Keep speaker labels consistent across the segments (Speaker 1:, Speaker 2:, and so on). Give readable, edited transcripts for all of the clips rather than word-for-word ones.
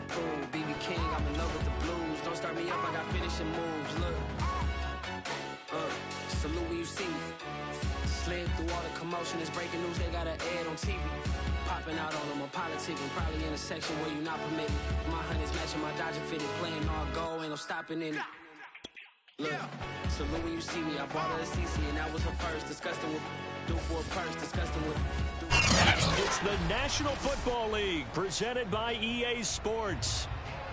Speaker 1: pool. BB King, I'm in love with the blues. Don't start me up, I got finishing moves. Look, salute when you see me. Slid through all the commotion, it's breaking news, they got an ad on TV. Popping out on them, I'm politicking, probably in a section where you not permitted. My honey's matching my Dodger fitted, playing all gold, ain't no stopping in it. Look, salute when you see me, I bought her a CC and that was her first. Disgusting with do for a purse, disgusting with
Speaker 2: It's the National Football League, presented by EA Sports.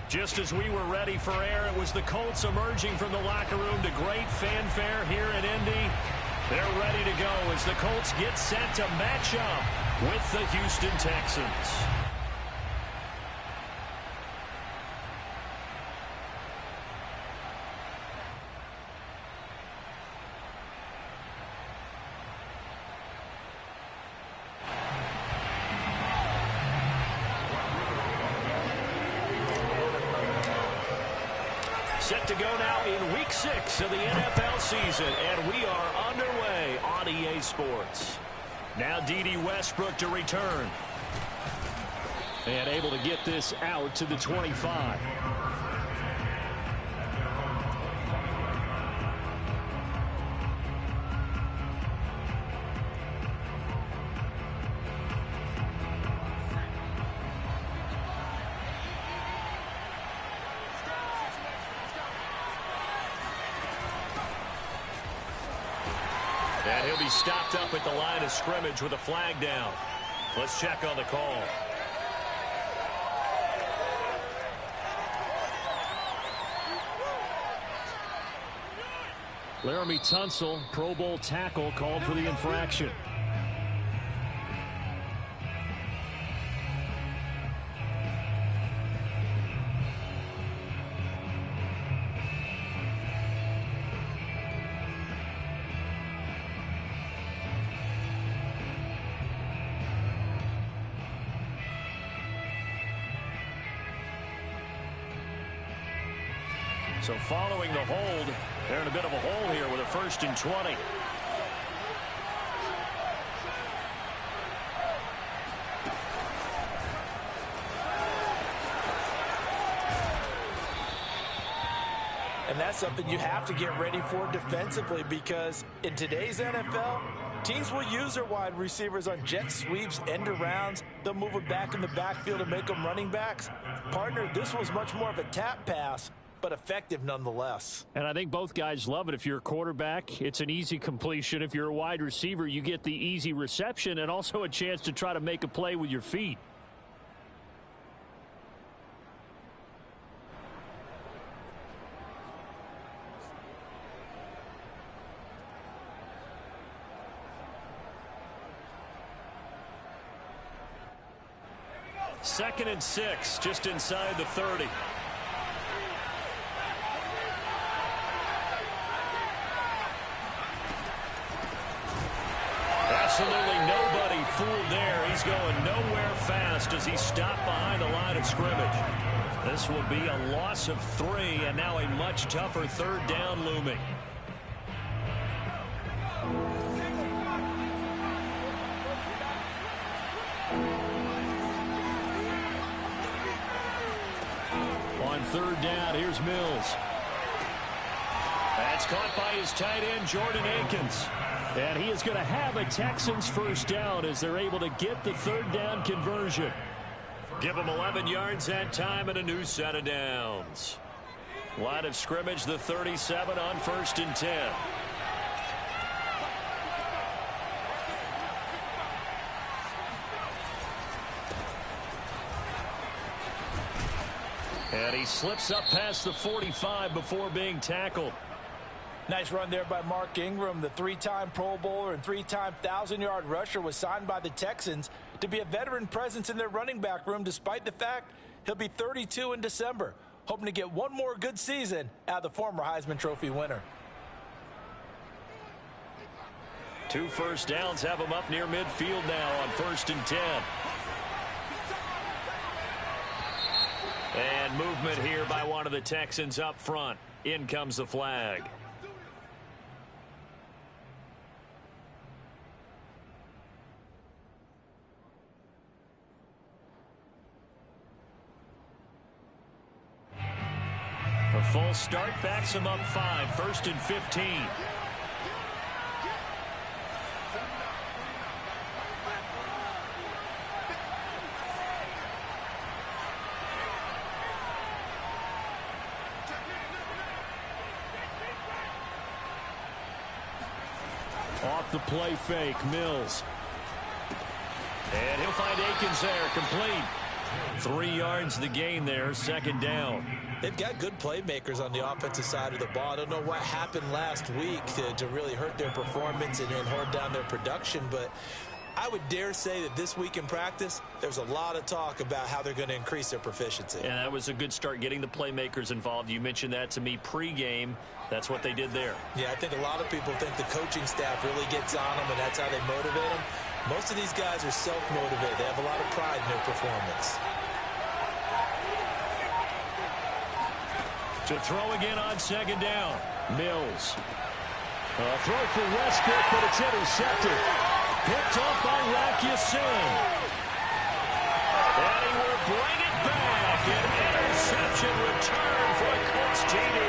Speaker 2: Just as we were ready for air, it was the Colts emerging from the locker room to great fanfare here in Indy. They're ready to go as the Colts get set to match up with the Houston Texans. Set to go now in Week 6 of the NFL season, and we are underway on EA Sports. Now D.D. Westbrook to return. And able to get this out to the 25. And he'll be stopped up at the line of scrimmage with a flag down. Let's check on the call. Laramie Tunsil, Pro Bowl tackle, called for the infraction. So following the hold, they're in a bit of a hole here with a 1st and 20.
Speaker 3: And that's something you have to get ready for defensively, because in today's NFL, teams will use their wide receivers on jet sweeps, end arounds. They'll move them back in the backfield and make them running backs. Partner, this was much more of a tap pass, but effective nonetheless.
Speaker 2: And I think both guys love it. If you're a quarterback, it's an easy completion. If you're a wide receiver, you get the easy reception and also a chance to try to make a play with your feet. Second and 6, just inside the 30. Absolutely nobody fooled there. He's going nowhere fast as he stopped behind the line of scrimmage. This will be a loss of 3, and now a much tougher 3rd down looming. On 3rd down, here's Mills. That's caught by his tight end, Jordan Akins. And he is going to have a Texans 1st down as they're able to get the 3rd down conversion. Give them 11 yards that time and a new set of downs. Line of scrimmage, the 37 on 1st and 10. And he slips up past the 45 before being tackled.
Speaker 3: Nice run there by Mark Ingram. The 3-time Pro Bowler and 3-time 1,000-yard rusher was signed by the Texans to be a veteran presence in their running back room, despite the fact he'll be 32 in December. Hoping to get one more good season out of the former Heisman Trophy winner.
Speaker 2: 2 first downs have him up near midfield now on 1st and 10. And movement here by one of the Texans up front. In comes the flag. A full start backs him up 5, 1st and 15. Off the play fake, Mills. And he'll find Akins there, complete. 3 yards the gain there, 2nd down.
Speaker 3: They've got good playmakers on the offensive side of the ball. I don't know what happened last week to really hurt their performance and hold down their production, but I would dare say that this week in practice, there's a lot of talk about how they're going to increase their proficiency.
Speaker 2: And that was a good start, getting the playmakers involved. You mentioned that to me pregame. That's what they did there.
Speaker 3: Yeah, I think a lot of people think the coaching staff really gets on them, and that's how they motivate them. Most of these guys are self-motivated. They have a lot of pride in their performance.
Speaker 2: To throw again on 2nd down. Mills. A throw for Westbrook, but it's intercepted. Picked off by Rakiasin. And he will bring it back. An interception return for a Colts TD.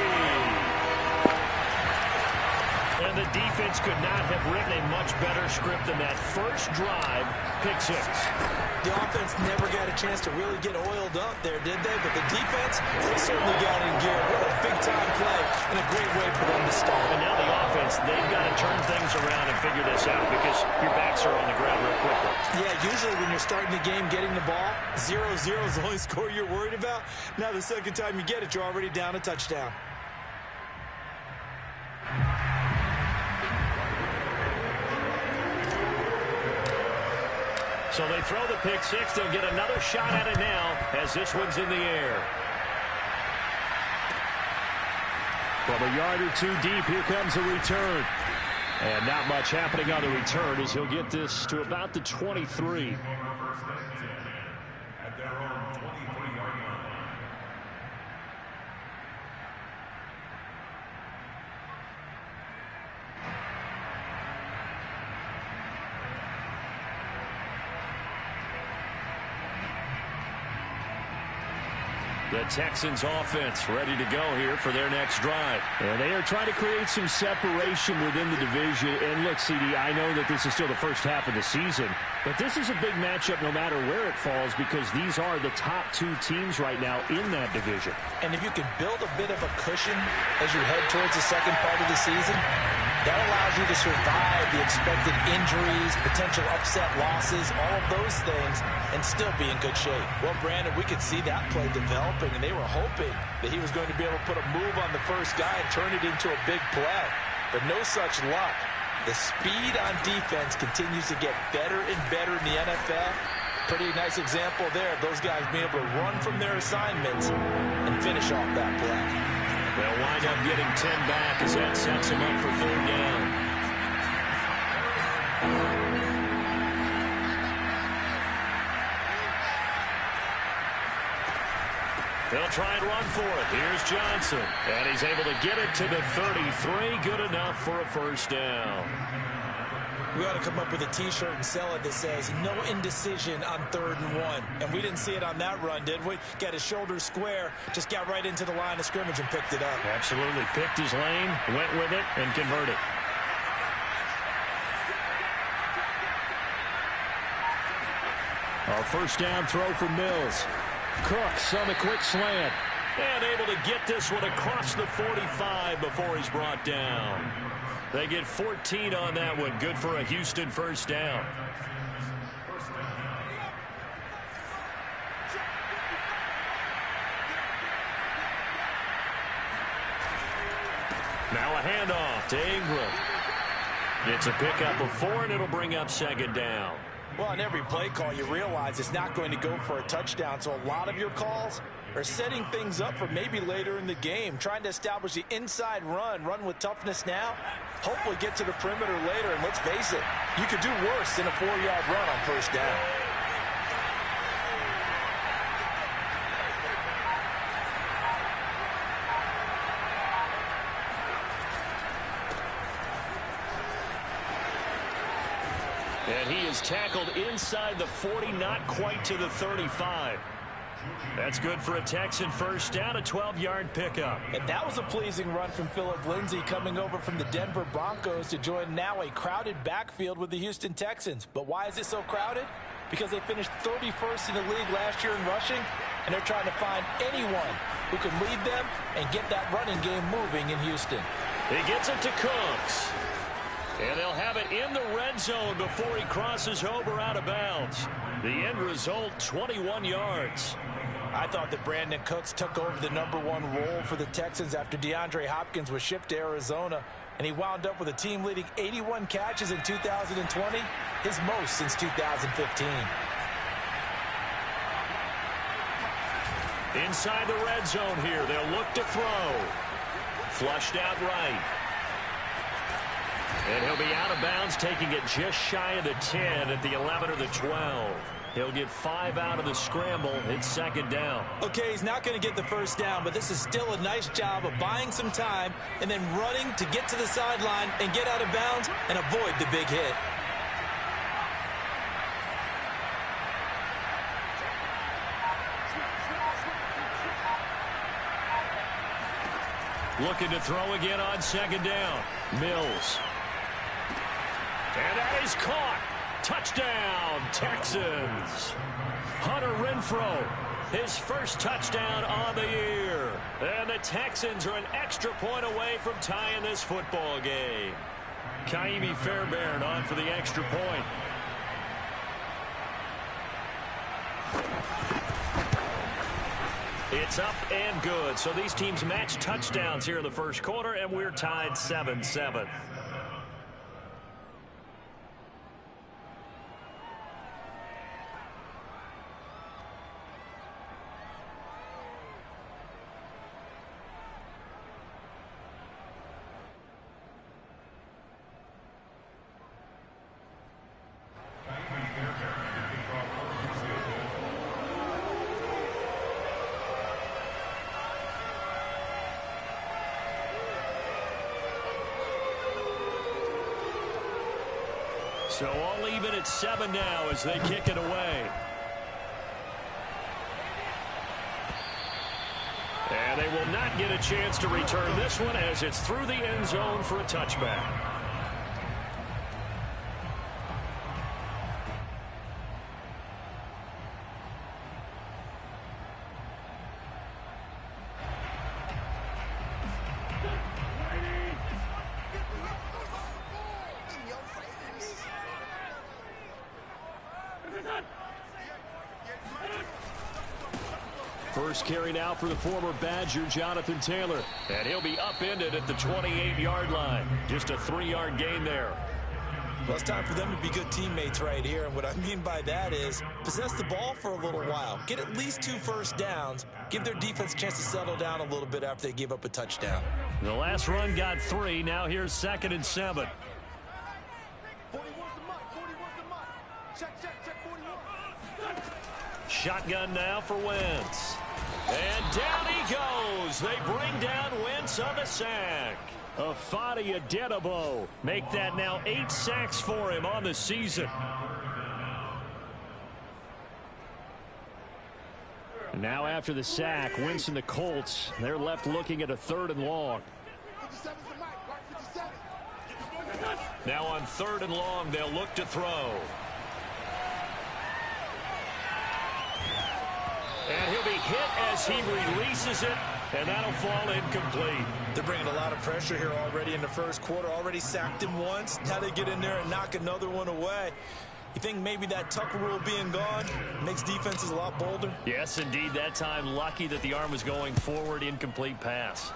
Speaker 2: And the defense could not have written a much better script than that first drive, pick 6.
Speaker 3: The offense never got a chance to really get oiled up there, did they? But the defense, they certainly got in gear. What a big-time play and a great way for them to start.
Speaker 2: And now the offense, they've got to turn things around and figure this out because your backs are on the ground real quickly.
Speaker 3: Yeah, usually when you're starting the game getting the ball, 0-0 is the only score you're worried about. Now the second time you get it, you're already down a touchdown.
Speaker 2: So they throw the pick 6. They'll get another shot at it now as this one's in the air. From a yard or 2 deep, here comes a return. And not much happening on the return as he'll get this to about the 23. The Texans offense ready to go here for their next drive. And they are trying to create some separation within the division. And look, CD, I know that this is still the first half of the season, but this is a big matchup no matter where it falls because these are the top 2 teams right now in that division.
Speaker 3: And if you can build a bit of a cushion as you head towards the second part of the season, that allows you to survive the expected injuries, potential upset losses, all of those things, and still be in good shape. Well, Brandon, we could see that play developing, and they were hoping that he was going to be able to put a move on the first guy and turn it into a big play. But no such luck. The speed on defense continues to get better and better in the NFL. Pretty nice example there of those guys being able to run from their assignments and finish off that play.
Speaker 2: They'll wind up getting 10 back as that sets them up for 3rd down. They'll try and run for it. Here's Johnson. And he's able to get it to the 33. Good enough for a 1st down.
Speaker 3: We ought to come up with a T-shirt and sell it that says, no indecision on 3rd and 1. And we didn't see it on that run, did we? Got his shoulders square, just got right into the line of scrimmage and picked it up.
Speaker 2: Absolutely. Picked his lane, went with it, and converted. Our 1st down throw for Mills. Cooks on the quick slant. And able to get this one across the 45 before he's brought down. They get 14 on that one. Good for a Houston 1st down. Now a handoff to Ingram. It's a pickup of 4, and it'll bring up 2nd down.
Speaker 3: Well, on every play call, you realize it's not going to go for a touchdown, so a lot of your calls are setting things up for maybe later in the game, trying to establish the inside run with toughness now, hopefully get to the perimeter later, and let's face it, you could do worse than a 4-yard run on 1st down.
Speaker 2: And he is tackled inside the 40, not quite to the 35. That's good for a Texan first down, a 12-yard pickup.
Speaker 3: And that was a pleasing run from Phillip Lindsay coming over from the Denver Broncos to join now a crowded backfield with the Houston Texans. But why is it so crowded? Because they finished 31st in the league last year in rushing, and they're trying to find anyone who can lead them and get that running game moving in Houston.
Speaker 2: He gets it to Cooks. And they'll have it in the red zone before he crosses over out of bounds. The end result, 21 yards.
Speaker 3: I thought that Brandon Cooks took over the #1 role for the Texans after DeAndre Hopkins was shipped to Arizona, and he wound up with a team-leading 81 catches in 2020, his most since 2015.
Speaker 2: Inside the red zone here, they'll look to throw. Flushed out right. And he'll be out of bounds, taking it just shy of the 10 at the 11 or the 12. He'll get 5 out of the scramble. It's second down.
Speaker 3: Okay, he's not going to get the first down, but this is still a nice job of buying some time and then running to get to the sideline and get out of bounds and avoid the big hit.
Speaker 2: Looking to throw again on second down. Mills. And that is caught. Touchdown, Texans. Hunter Renfrow, his first touchdown on the year. And the Texans are an extra point away from tying this football game. Kaimi Fairbairn on for the extra point. It's up and good. So these teams match touchdowns here in the first quarter, and we're tied 7-7. So all even at 7 now as they kick it away. And they will not get a chance to return this one as it's through the end zone for a touchback. First carry now for the former Badger, Jonathan Taylor. And he'll be upended at the 28-yard line. Just a 3-yard gain there.
Speaker 3: Well, it's time for them to be good teammates right here. And what I mean by that is possess the ball for a little while. Get at least 2 first downs. Give their defense a chance to settle down a little bit after they give up a touchdown.
Speaker 2: The last run got 3. Now here's 2nd and 7. Shotgun now for Wentz. And down he goes. They bring down Wentz on the sack. Afadi Adenabo make that now 8 sacks for him on the season. Now after the sack, Wentz and the Colts, they're left looking at a 3rd and long. Now on 3rd and long, they'll look to throw. And he'll be hit as he releases it, and that'll fall incomplete.
Speaker 3: They're bringing a lot of pressure here already in the first quarter. Already sacked him once. Now they get in there and knock another one away. You think maybe that Tucker rule being gone makes defenses a lot bolder?
Speaker 2: Yes, indeed. That time, lucky that the arm was going forward. Incomplete pass.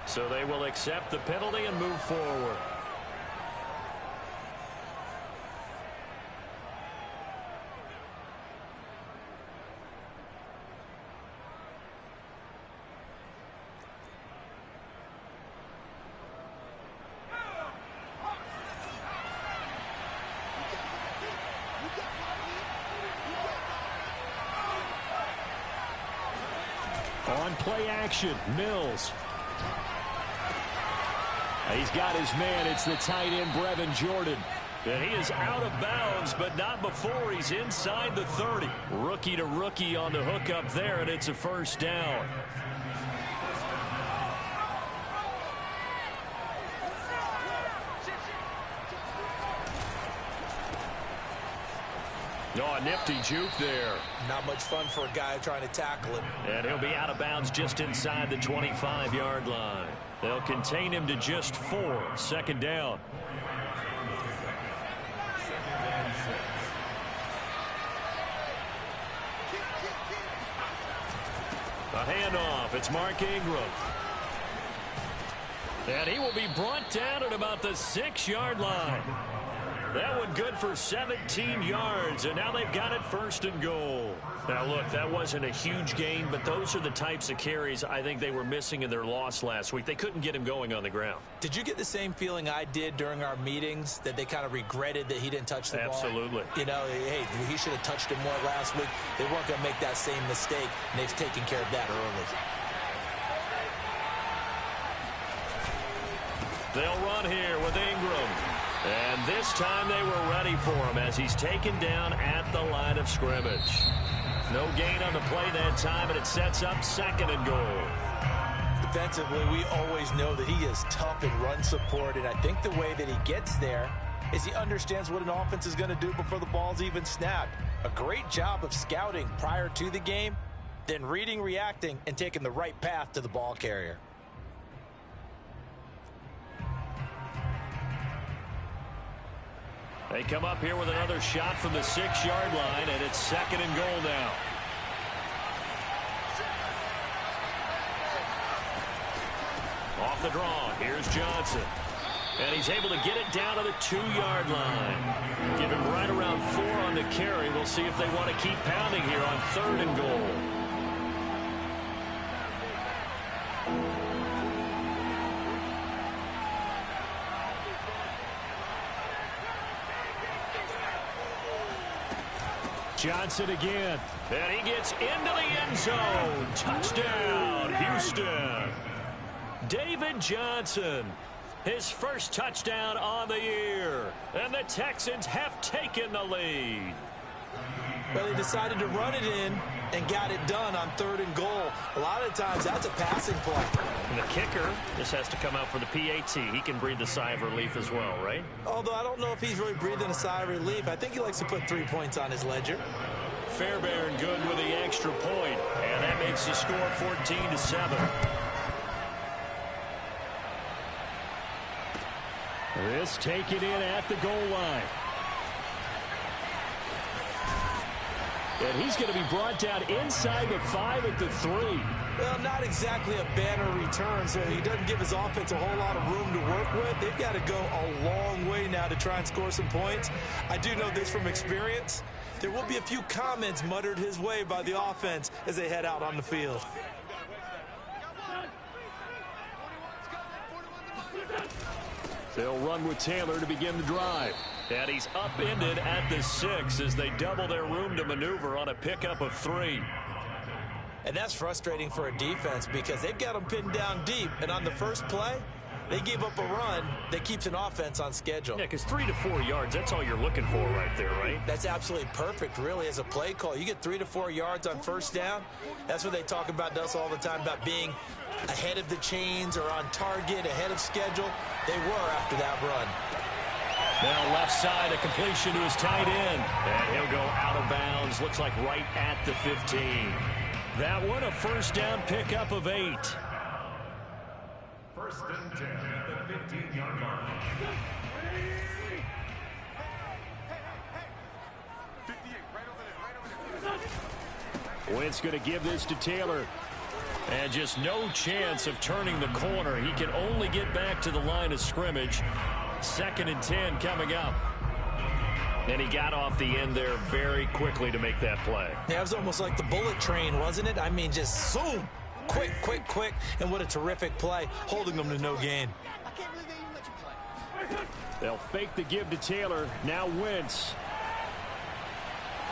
Speaker 2: So they will accept the penalty and move forward. On play action, Mills. He's got his man. It's the tight end, Brevin Jordan. And he is out of bounds, but not before he's inside the 30. Rookie to rookie on the hookup there, and it's a first down. Oh, a nifty juke there.
Speaker 3: Not much fun for a guy trying to tackle him.
Speaker 2: And he'll be out of bounds just inside the 25-yard line. They'll contain him to just 4. Second down. A handoff. It's Mark Ingram. And he will be brought down at about the 6-yard line. That one good for 17 yards, and now they've got it first and goal. Now, look, that wasn't a huge gain, but those are the types of carries I think they were missing in their loss last week. They couldn't get him going on the ground.
Speaker 3: Did you get the same feeling I did during our meetings, that they kind of regretted that he didn't touch the ball?
Speaker 2: Absolutely.
Speaker 3: You know, hey, he should have touched it more last week. They weren't going to make that same mistake, and they've taken care of that early.
Speaker 2: They'll run here with Ingram. And this time they were ready for him as he's taken down at the line of scrimmage. No gain on the play that time, and it sets up second and goal.
Speaker 3: Defensively, we always know that he is tough in run support, and I think the way that he gets there is he understands what an offense is going to do before the ball's even snapped. A great job of scouting prior to the game, then reading, reacting, and taking the right path to the ball carrier.
Speaker 2: They come up here with another shot from the 6-yard line, and it's second and goal now. Off the draw, here's Johnson. And he's able to get it down to the 2-yard line. Give him right around 4 on the carry. We'll see if they want to keep pounding here on third and goal. Johnson again, and he gets into the end zone. Touchdown, Houston. David Johnson, his first touchdown on the year, and the Texans have taken the lead.
Speaker 3: Well, he decided to run it in and got it done on third and goal. A lot of times that's a passing play.
Speaker 2: And the kicker just has to come out for the PAT. He can breathe a sigh of relief as well, right?
Speaker 3: Although I don't know if he's really breathing a sigh of relief. I think he likes to put 3 points on his ledger.
Speaker 2: Fairbairn good with the extra point, and that makes the score 14-7. This taken in at the goal line. And he's going to be brought down inside the 5 at the 3.
Speaker 3: Well, not exactly a banner return, so he doesn't give his offense a whole lot of room to work with. They've got to go a long way now to try and score some points. I do know this from experience. There will be a few comments muttered his way by the offense as they head out on the field.
Speaker 2: They'll run with Taylor to begin the drive. And he's upended at the 6 as they double their room to maneuver on a pickup of 3.
Speaker 3: And that's frustrating for a defense because they've got them pinned down deep. And on the first play, they give up a run that keeps an offense on schedule.
Speaker 2: Yeah, because 3 to 4 yards, that's all you're looking for right there, right?
Speaker 3: That's absolutely perfect, really, as a play call. You get 3 to 4 yards on first down. That's what they talk about us all the time, about being ahead of the chains or on target, ahead of schedule. They were after that run.
Speaker 2: Now left side, a completion to his tight end. And he'll go out of bounds, looks like right at the 15. That one, a first down pickup of 8.
Speaker 4: First and 10 at the 15-yard line. 58, right over there.
Speaker 2: Wentz going to give this to Taylor. And just no chance of turning the corner. He can only get back to the line of scrimmage. Second and 10 coming up. And he got off the end there very quickly to make that play.
Speaker 3: Yeah, it was almost like the bullet train, wasn't it? I mean, just zoom. Quick, quick, quick. And what a terrific play, holding them to no gain.
Speaker 2: They'll fake the give to Taylor. Now Wentz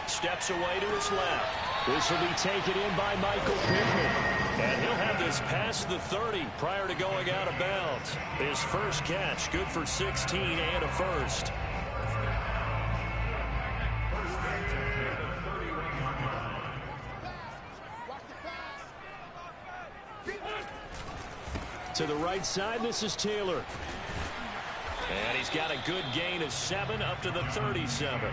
Speaker 2: steps away to his left. This will be taken in by Michael Pittman. And he'll have this past the 30 prior to going out of bounds. His first catch, good for 16 and a first. To the right side, this is Taylor. And he's got a good gain of 7 up to the 37.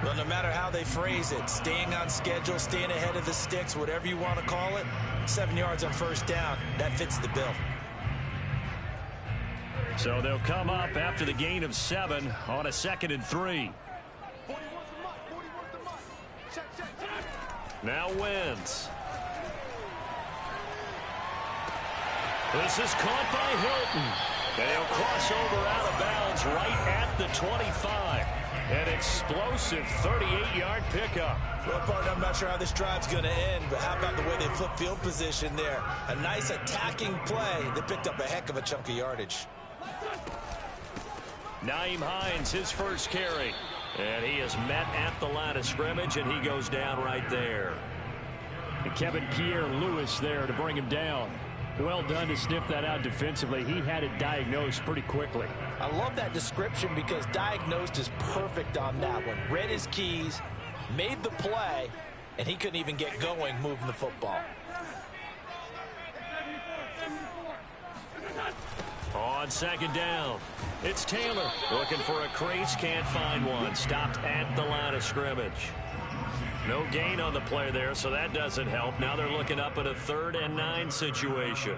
Speaker 3: Well, no matter how they phrase it, staying on schedule, staying ahead of the sticks, whatever you want to call it, 7 yards on first down, that fits the bill.
Speaker 2: So they'll come up after the gain of 7 on a 2nd and 3. Now Wentz. This is caught by Hilton. And he'll cross over out of bounds right at the 25. An explosive 38-yard pickup.
Speaker 3: Well, partner, I'm not sure how this drive's going to end, but how about the way they flip field position there? A nice attacking play. They picked up a heck of a chunk of yardage.
Speaker 2: Nyheim Hines, his first carry. And he is met at the line of scrimmage, and he goes down right there.
Speaker 5: And Kevin Pierre-Louis there to bring him down. Well done to sniff that out defensively. He had it diagnosed pretty quickly.
Speaker 3: I love that description because diagnosed is perfect on that one. Read his keys, made the play, and he couldn't even get going moving the football.
Speaker 2: On 2nd down, it's Taylor looking for a crease, can't find one. Stopped at the line of scrimmage. No gain on the play there, so that doesn't help. Now they're looking up at a 3rd and 9 situation.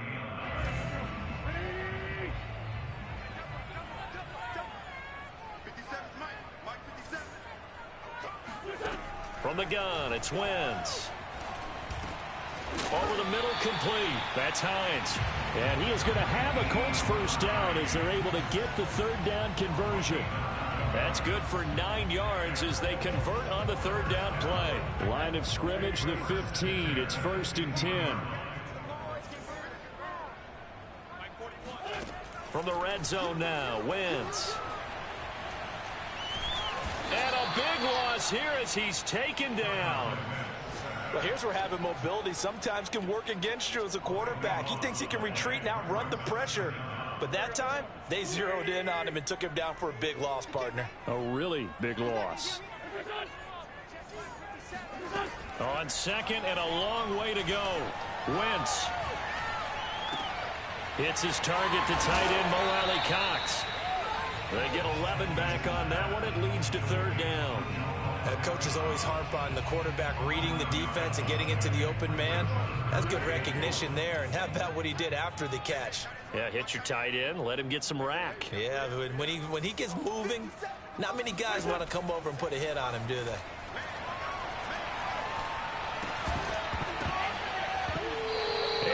Speaker 2: From the gun, it's Wentz. Over the middle, complete. That's Hines.
Speaker 5: And he is going to have a Colts first down as they're able to get the 3rd down conversion.
Speaker 2: That's good for 9 yards as they convert on the 3rd down play.
Speaker 5: Line of scrimmage, the 15. It's 1st and 10.
Speaker 2: From the red zone now, Wentz. And a big loss here as he's taken down.
Speaker 3: Well, here's where having mobility sometimes can work against you as a quarterback. He thinks he can retreat and outrun the pressure. But that time, they zeroed in on him and took him down for a big loss, partner.
Speaker 5: A really big loss.
Speaker 2: On 2nd and a long way to go. Wentz. Hits his target to tight end Mo Alley-Cox. They get 11 back on that one. It leads to 3rd down.
Speaker 3: Coaches always harp on the quarterback reading the defense and getting into the open man. That's good recognition there. And how about what he did after the catch?
Speaker 2: Yeah, hit your tight end, let him get some rack.
Speaker 3: Yeah, when he gets moving, not many guys want to come over and put a hit on him, do they?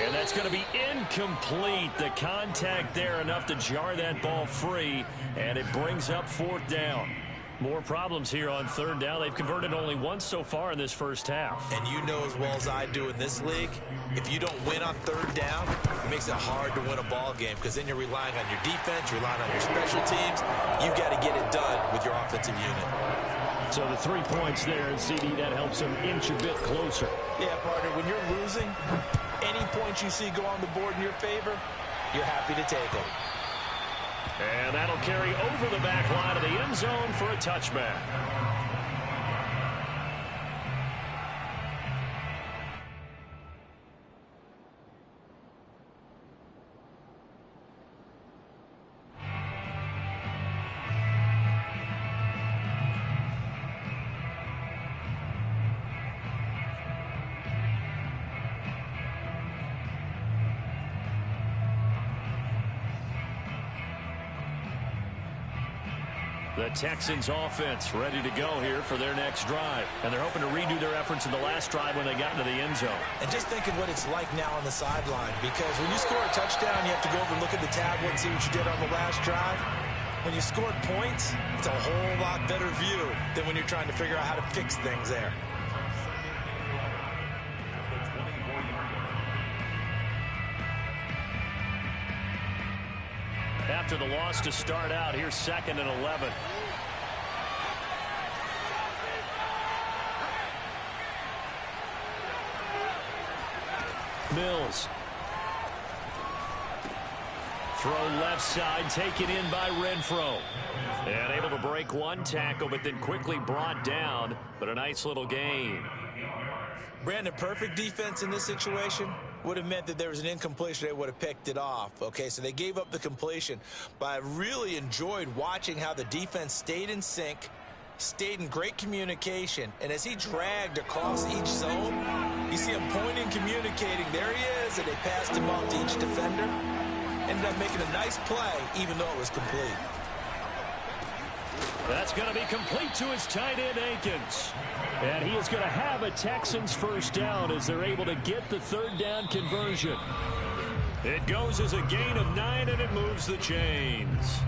Speaker 2: And that's going to be incomplete. The contact there enough to jar that ball free, and it brings up 4th down. More problems here on 3rd down. They've converted only once so far in this first half.
Speaker 3: And you know as well as I do in this league, if you don't win on 3rd down, it makes it hard to win a ball game because then you're relying on your defense, you're relying on your special teams. You've got to get it done with your offensive unit.
Speaker 5: So the 3 points there, and CD, that helps them inch a bit closer.
Speaker 3: Yeah, partner, when you're losing, any points you see go on the board in your favor, you're happy to take them.
Speaker 2: And that'll carry over the back line of the end zone for a touchback. The Texans offense ready to go here for their next drive. And they're hoping to redo their efforts in the last drive when they got into the end zone.
Speaker 3: And just thinking what it's like now on the sideline, because when you score a touchdown, you have to go over and look at the tablet and see what you did on the last drive. When you scored points, it's a whole lot better view than when you're trying to figure out how to fix things there.
Speaker 2: After the loss to start out, here's 2nd and 11.
Speaker 5: Mills. Throw left side, taken in by Renfro. And able to break one tackle, but then quickly brought down. But a nice little gain.
Speaker 3: Brandon, perfect defense in this situation would have meant that there was an incompletion. They would have picked it off. Okay, so they gave up the completion. But I really enjoyed watching how the defense stayed in sync, stayed in great communication. And as he dragged across each zone, you see him pointing, communicating. There he is, and they passed him off to each defender. Ended up making a nice play, even though it was complete.
Speaker 5: That's going to be complete to his tight end, Akins. And he is going to have a Texans first down as they're able to get the third down conversion. It goes as a gain of 9, and it moves the chains.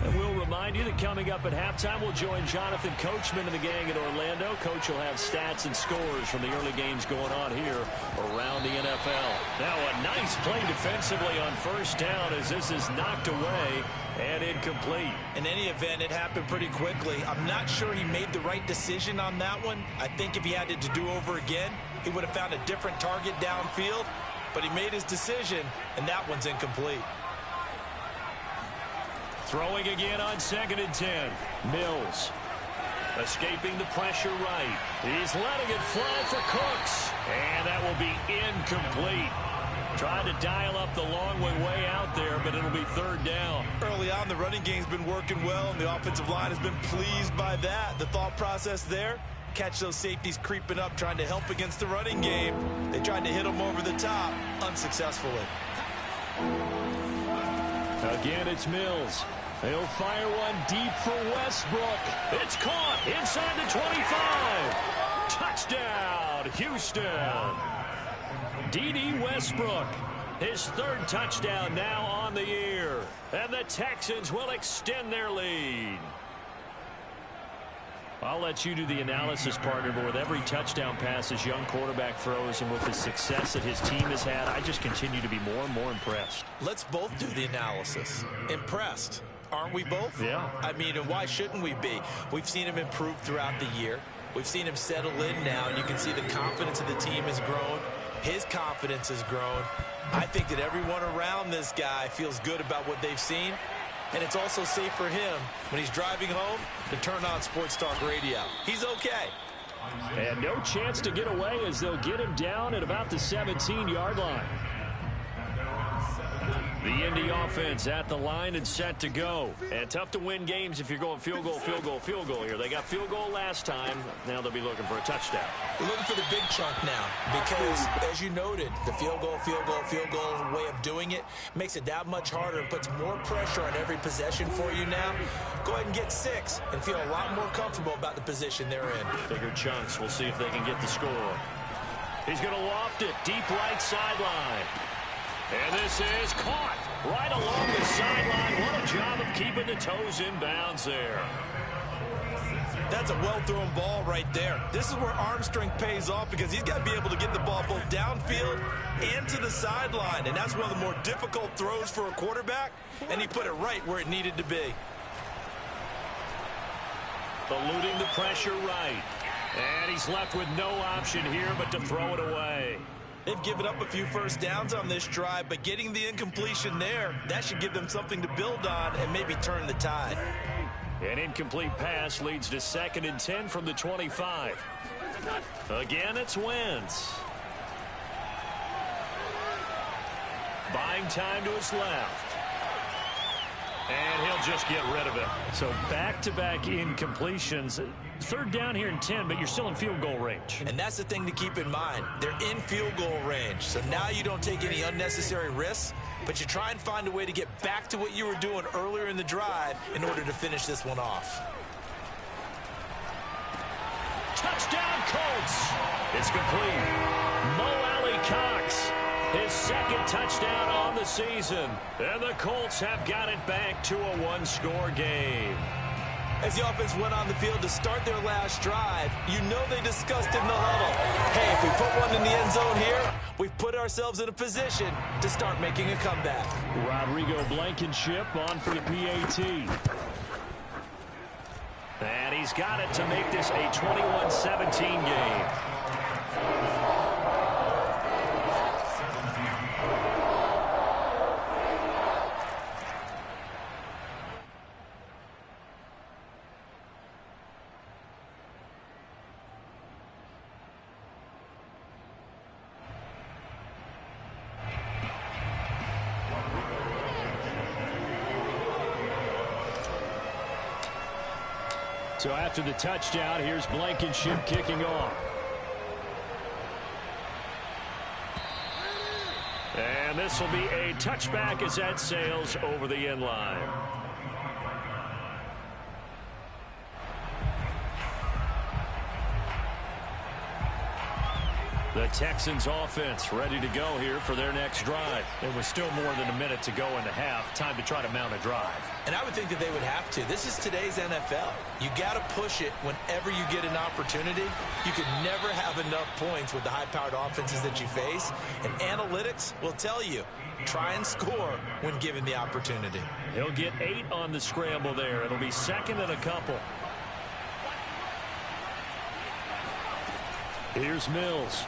Speaker 5: And we'll remind you that coming up at halftime, we'll join Jonathan Coachman and the gang in Orlando. Coach will have stats and scores from the early games going on here around the NFL. Now a nice play defensively on first down as this is knocked away and incomplete.
Speaker 3: In any event, it happened pretty quickly. I'm not sure he made the right decision on that one. I think if he had it to do over again, he would have found a different target downfield. But he made his decision, and that one's incomplete.
Speaker 5: Throwing again on 2nd and 10. Mills escaping the pressure right. He's letting it fly for Cooks. And that will be incomplete. Trying to dial up the long way out there, but it'll be third down.
Speaker 3: Early on, the running game's been working well, and the offensive line has been pleased by that. The thought process there, catch those safeties creeping up, trying to help against the running game. They tried to hit them over the top, unsuccessfully.
Speaker 5: Again, it's Mills. He'll fire one deep for Westbrook. It's caught inside the 25. Touchdown, Houston. D.D. Westbrook, his third touchdown now on the year. And the Texans will extend their lead. I'll let you do the analysis, partner, but with every touchdown pass this young quarterback throws and with the success that his team has had, I just continue to be more and more impressed.
Speaker 3: Let's both do the analysis. Impressed. Aren't we both?
Speaker 5: Yeah.
Speaker 3: I mean, and why shouldn't we be? We've seen him improve throughout the year. We've seen him settle in now, and you can see the confidence of the team has grown. His confidence has grown. I think that everyone around this guy feels good about what they've seen. And it's also safe for him when he's driving home to turn on Sports Talk Radio. He's okay.
Speaker 5: And no chance to get away as they'll get him down at about the 17-yard line. The Indy offense at the line and set to go. And tough to win games if you're going field goal, field goal, field goal here. They got field goal last time. Now they'll be looking for a touchdown.
Speaker 3: They're looking for the big chunk now because, as you noted, the field goal way of doing it makes it that much harder and puts more pressure on every possession for you now. Go ahead and get 6 and feel a lot more comfortable about the position they're in.
Speaker 5: Bigger chunks. We'll see if they can get the score. He's going to loft it deep right sideline. And this is caught right along the sideline. What a job of keeping the toes in bounds there.
Speaker 3: That's a well-thrown ball right there. This is where arm strength pays off because he's got to be able to get the ball both downfield and to the sideline. And that's one of the more difficult throws for a quarterback. And he put it right where it needed to be.
Speaker 5: Eluding the pressure right. And he's left with no option here but to throw it away.
Speaker 3: They've given up a few first downs on this drive, but getting the incompletion there, that should give them something to build on and maybe turn the tide.
Speaker 5: An incomplete pass leads to 2nd and 10 from the 25. Again, it's Wentz. Buying time to his left. And he'll just get rid of it. So back-to-back incompletions. Third down here in 10, but you're still in field goal range.
Speaker 3: And that's the thing to keep in mind. They're in field goal range. So now you don't take any unnecessary risks, but you try and find a way to get back to what you were doing earlier in the drive in order to finish this one off.
Speaker 5: Touchdown, Colts. It's complete. Mo Alley-Cox, his 2nd touchdown on the season. And the Colts have got it back to a one-score game.
Speaker 3: As the offense went on the field to start their last drive, you know they discussed in the huddle, hey, if we put one in the end zone here, we've put ourselves in a position to start making a comeback.
Speaker 5: Rodrigo Blankenship on for the PAT. And
Speaker 2: he's got it to make this a 21-17 game. So after the touchdown, here's Blankenship kicking off. And this will be a touchback as that sails over the end line. The Texans offense ready to go here for their next drive. There was still more than a minute to go in the half. Time to try to mount a drive.
Speaker 3: And I would think that they would have to. This is today's NFL. You got to push it whenever you get an opportunity. You can never have enough points with the high-powered offenses that you face. And analytics will tell you, try and score when given the opportunity.
Speaker 2: He'll get 8 on the scramble there. It'll be second and a couple. Here's Mills.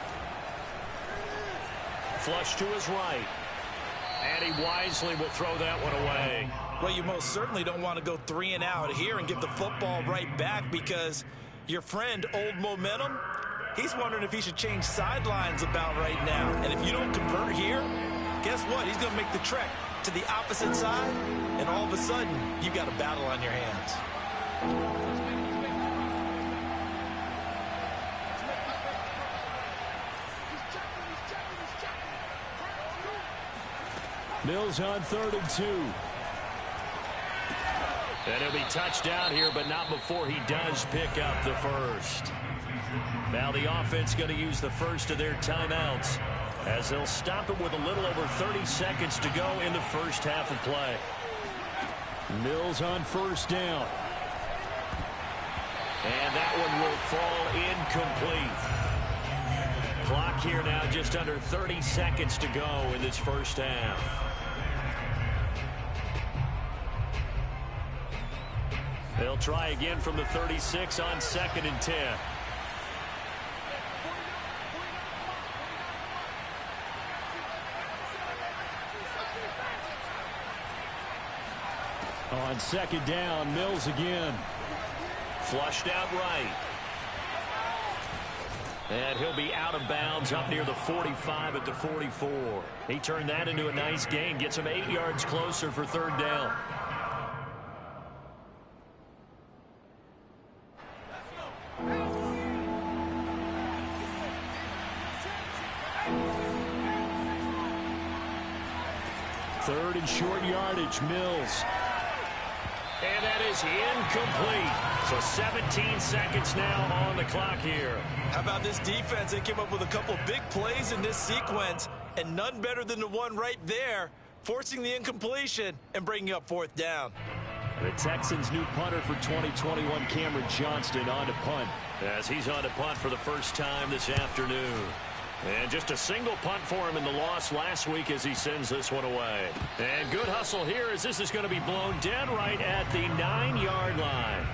Speaker 2: Flush to his right. And he wisely will throw that one away.
Speaker 3: Well, you most certainly don't want to go 3 and out here and give the football right back, because your friend, Old Momentum, he's wondering if he should change sidelines about right now. And if you don't convert here, guess what? He's going to make the trek to the opposite side, and all of a sudden, you've got a battle on your hands.
Speaker 2: Mills on 3rd and 2. And he'll be touchdown here, but not before he does pick up the first. Now the offense going to use the first of their timeouts, as they'll stop it with a little over 30 seconds to go in the first half of play. Mills on 1st down. And that one will fall incomplete. Clock here now just under 30 seconds to go in this first half. They'll try again from the 36 on 2nd and 10. On 2nd down, Mills again. Flushed out right. And he'll be out of bounds up near the 45 at the 44. He turned that into a nice gain. Gets him 8 yards closer for 3rd down. Third and short yardage, Mills. And that is incomplete. So 17 seconds now on the clock here.
Speaker 3: How about this defense? They came up with a couple of big plays in this sequence, and none better than the one right there, forcing the incompletion and bringing up 4th down.
Speaker 2: The Texans' new punter for 2021, Cameron Johnston, on to punt, as he's on to punt for the first time this afternoon. And just a single punt for him in the loss last week as he sends this one away. And good hustle here, as this is going to be blown dead right at the 9-yard line.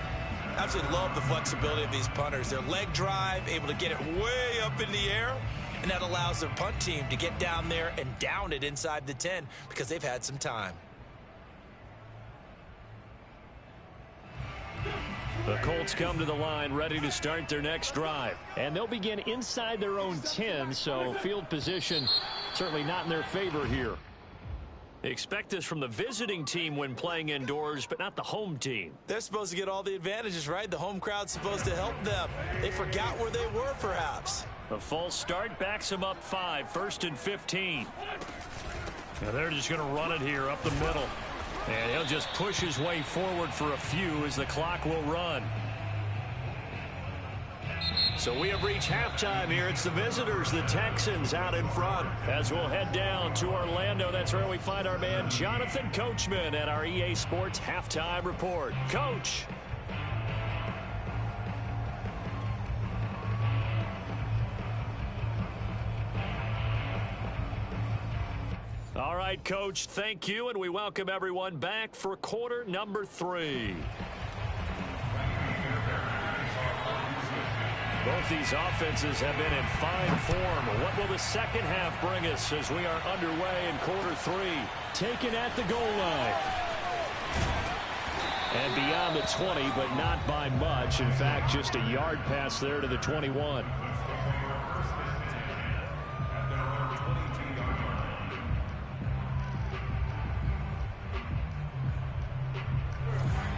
Speaker 3: Absolutely love the flexibility of these punters. Their leg drive, able to get it way up in the air, and that allows their punt team to get down there and down it inside the 10 because they've had some time.
Speaker 2: The Colts come to the line ready to start their next drive. And they'll begin inside their own 10, so field position certainly not in their favor here. Expect this from the visiting team when playing indoors, but not the home team.
Speaker 3: They're supposed to get all the advantages, right? The home crowd's supposed to help them. They forgot where they were, perhaps.
Speaker 2: A false start backs them up 5, 1st and 15. Now they're just going to run it here up the middle. And he'll just push his way forward for a few as the clock will run. So we have reached halftime here. It's the visitors, the Texans, out in front. As we'll head down to Orlando, that's where we find our man Jonathan Coachman at our EA Sports Halftime Report. Coach. All right, Coach, thank you, and we welcome everyone back for quarter number 3. Both these offenses have been in fine form. What will the second half bring us as we are underway in quarter three?
Speaker 5: Taken at the goal line.
Speaker 2: And beyond the 20, but not by much. In fact, just a yard pass there to the 21.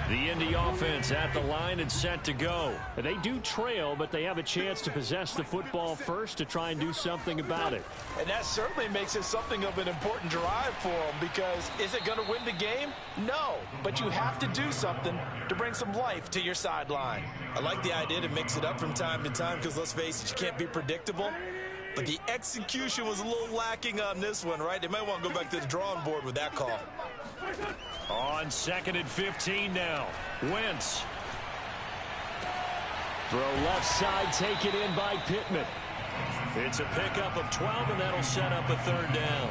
Speaker 2: The Indy offense at the line and set to go. They do trail, but they have a chance to possess the football first to try and do something about it.
Speaker 3: And that certainly makes it something of an important drive for them, because is it going to win the game? No, but you have to do something to bring some life to your sideline.
Speaker 6: I like the idea to mix it up from time to time, because let's face it, you can't be predictable. But the execution was a little lacking on this one, right? They might want to go back to the drawing board with that call.
Speaker 2: On 2nd and 15 now. Wentz. Throw left side, taken in by Pittman. It's a pickup of 12, and that'll set up a third down.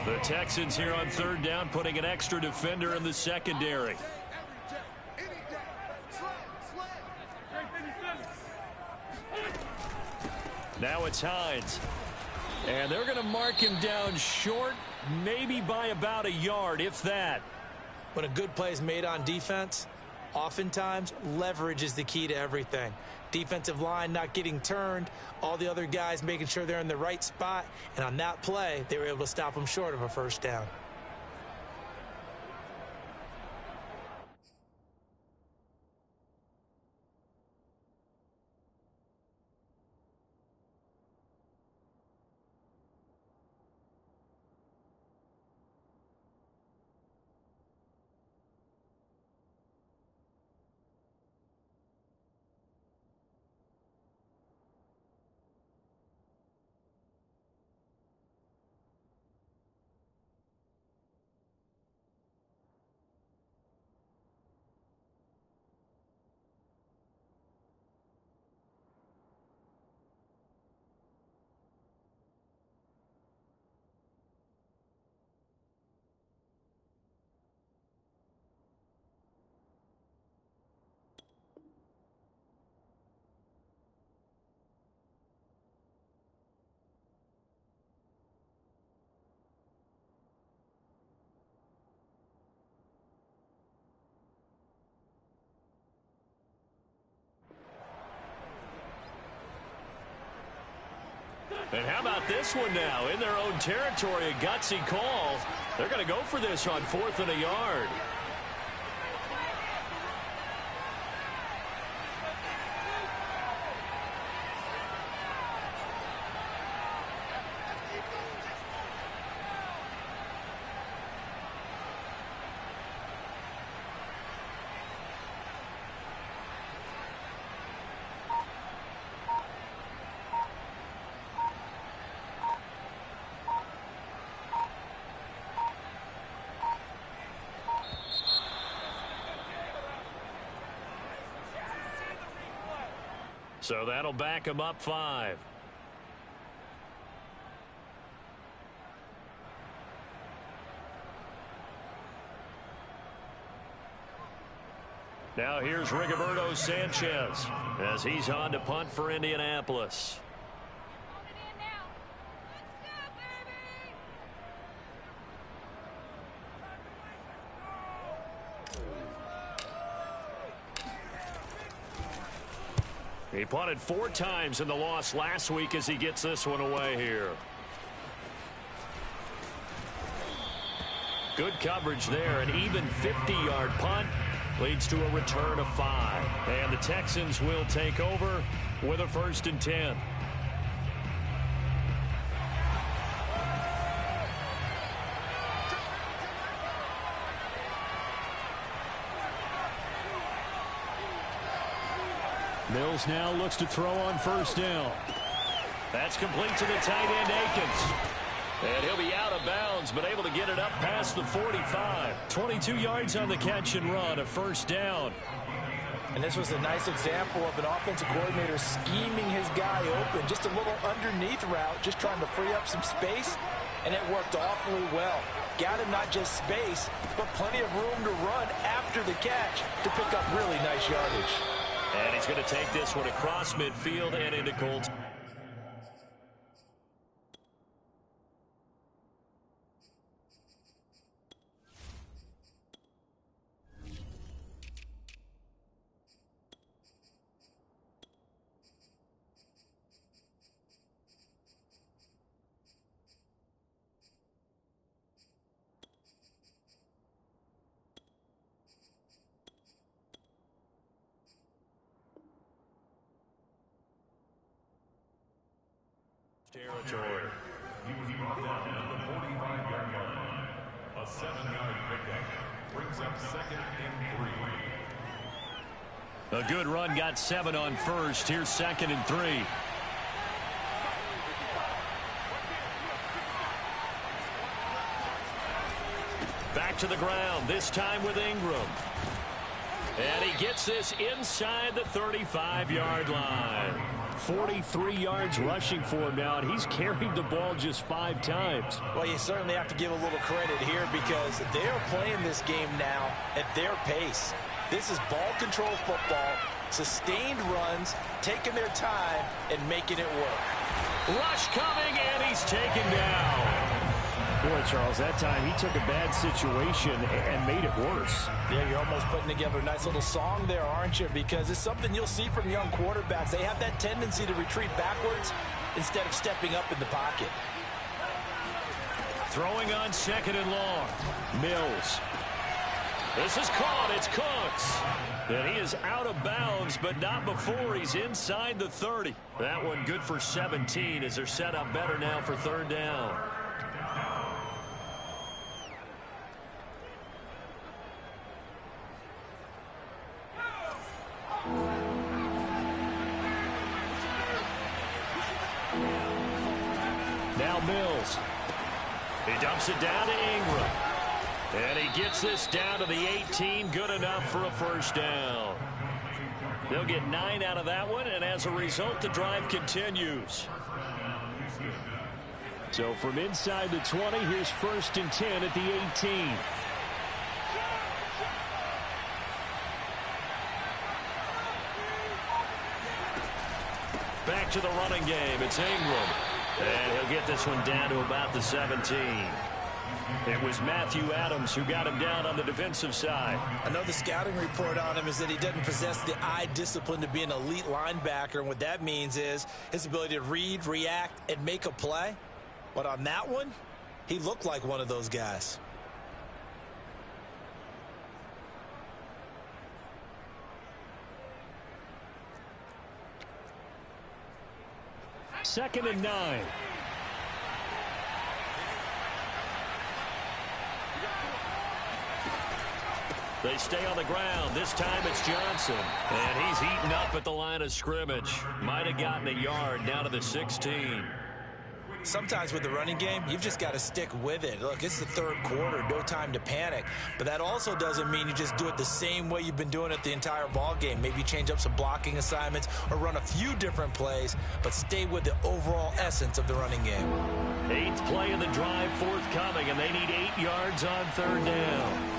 Speaker 2: The Texans here on third down, putting an extra defender in the secondary. Now it's Hines. And they're going to mark him down short, maybe by about a yard, if that.
Speaker 3: When a good play is made on defense, oftentimes leverage is the key to everything. Defensive line not getting turned, all the other guys making sure they're in the right spot, and on that play, they were able to stop them short of a first down.
Speaker 2: And how about this one now? In their own territory, a gutsy call. They're going to go for this on 4th and a yard. So that'll back him up 5. Now here's Rigoberto Sanchez as he's on to punt for Indianapolis. He punted 4 times in the loss last week as he gets this one away here. Good coverage there. An even 50-yard punt leads to a return of 5. And the Texans will take over with a 1st and 10.
Speaker 5: Mills now looks to throw on 1st down.
Speaker 2: That's complete to the tight end, Akins. And he'll be out of bounds, but able to get it up past the 45.
Speaker 5: 22 yards on the catch and run, a 1st down.
Speaker 3: And this was a nice example of an offensive coordinator scheming his guy open. Just a little underneath route, just trying to free up some space. and it worked awfully well. Got him not just space, but plenty of room to run after the catch to pick up really nice yardage.
Speaker 2: And he's going to take this one across midfield and into Colts. Territory.
Speaker 4: He was brought down at the 45-yard line. A 7-yard pickup brings up 2nd and 3.
Speaker 2: A good run got 7 on first. Here's 2nd and 3. Back to the ground, this time with Ingram. And he gets this inside the 35-yard line. 43 yards rushing for him now, and he's carried the ball just 5 times.
Speaker 3: Well, you certainly have to give a little credit here because they're playing this game now at their pace. This is ball control football, sustained runs, taking their time, and making it work.
Speaker 2: Rush coming, and he's taken down.
Speaker 5: Boy, Charles, that time he took a bad situation and made it worse.
Speaker 3: Yeah, you're almost putting together a nice little song there, aren't you? Because it's something you'll see from young quarterbacks. They have that tendency to retreat backwards instead of stepping up in the pocket.
Speaker 2: Throwing on 2nd and long. Mills. This is caught. It's Cooks. And he is out of bounds, but not before he's inside the 30. That one good for 17 as they're set up better now for 3rd down. Now Mills. He dumps it down to Ingram. And he gets this down to the 18. Good enough for a 1st down. They'll get 9 out of that one, and as a result, the drive continues.
Speaker 5: So from inside the 20, here's 1st and 10 at the 18.
Speaker 2: Back to the running game. It's Ingram. And he'll get this one down to about the 17. It was Matthew Adams who got him down on the defensive side.
Speaker 3: I know the scouting report on him is that he doesn't possess the eye discipline to be an elite linebacker. And what that means is his ability to read, react, and make a play. But on that one, he looked like one of those guys.
Speaker 5: Second and 9.
Speaker 2: They stay on the ground. This time it's Johnson. And he's eaten up at the line of scrimmage. Might have gotten a yard down to the 16.
Speaker 3: Sometimes with the running game, you've just got to stick with it. Look, it's the 3rd quarter, no time to panic. But that also doesn't mean you just do it the same way you've been doing it the entire ball game. Maybe change up some blocking assignments or run a few different plays, but stay with the overall essence of the running game.
Speaker 2: 8th play of the drive forthcoming, and they need 8 yards on 3rd down.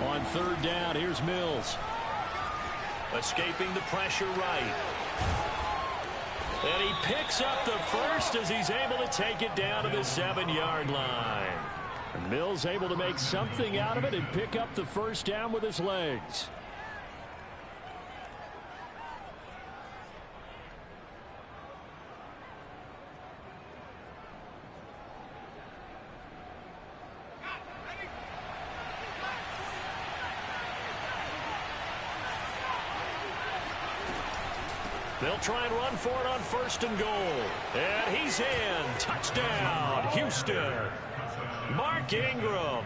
Speaker 5: On 3rd down, here's Mills.
Speaker 2: Escaping the pressure right. And he picks up the 1st as he's able to take it down to the 7-yard line.
Speaker 5: And Mills able to make something out of it and pick up the 1st down with his legs.
Speaker 2: They'll try and run for it on 1st and goal. And he's in. Touchdown, Houston. Mark Ingram.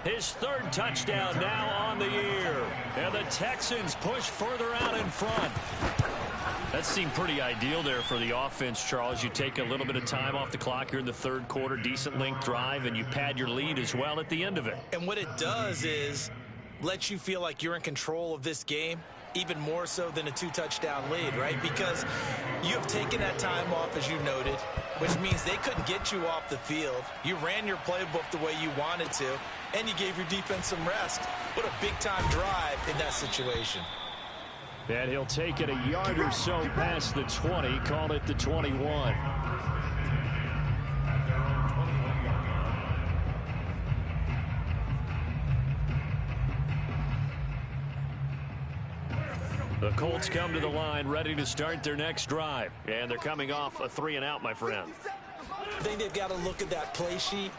Speaker 2: His 3rd touchdown now on the year. And the Texans push further out in front. That seemed pretty ideal there for the offense, Charles. You take a little bit of time off the clock here in the 3rd quarter, decent length drive, and you pad your lead as well at the end of it.
Speaker 3: And what it does is lets you feel like you're in control of this game even more so than a 2-touchdown lead, right? Because you have taken that time off, as you noted, which means they couldn't get you off the field. You ran your playbook the way you wanted to, and you gave your defense some rest. What a big-time drive in that situation.
Speaker 2: And he'll take it a yard or so past the 20, call it the 21. The Colts come to the line ready to start their next drive. And they're coming off a 3-and-out, my friend.
Speaker 3: I think they've got to look at that play sheet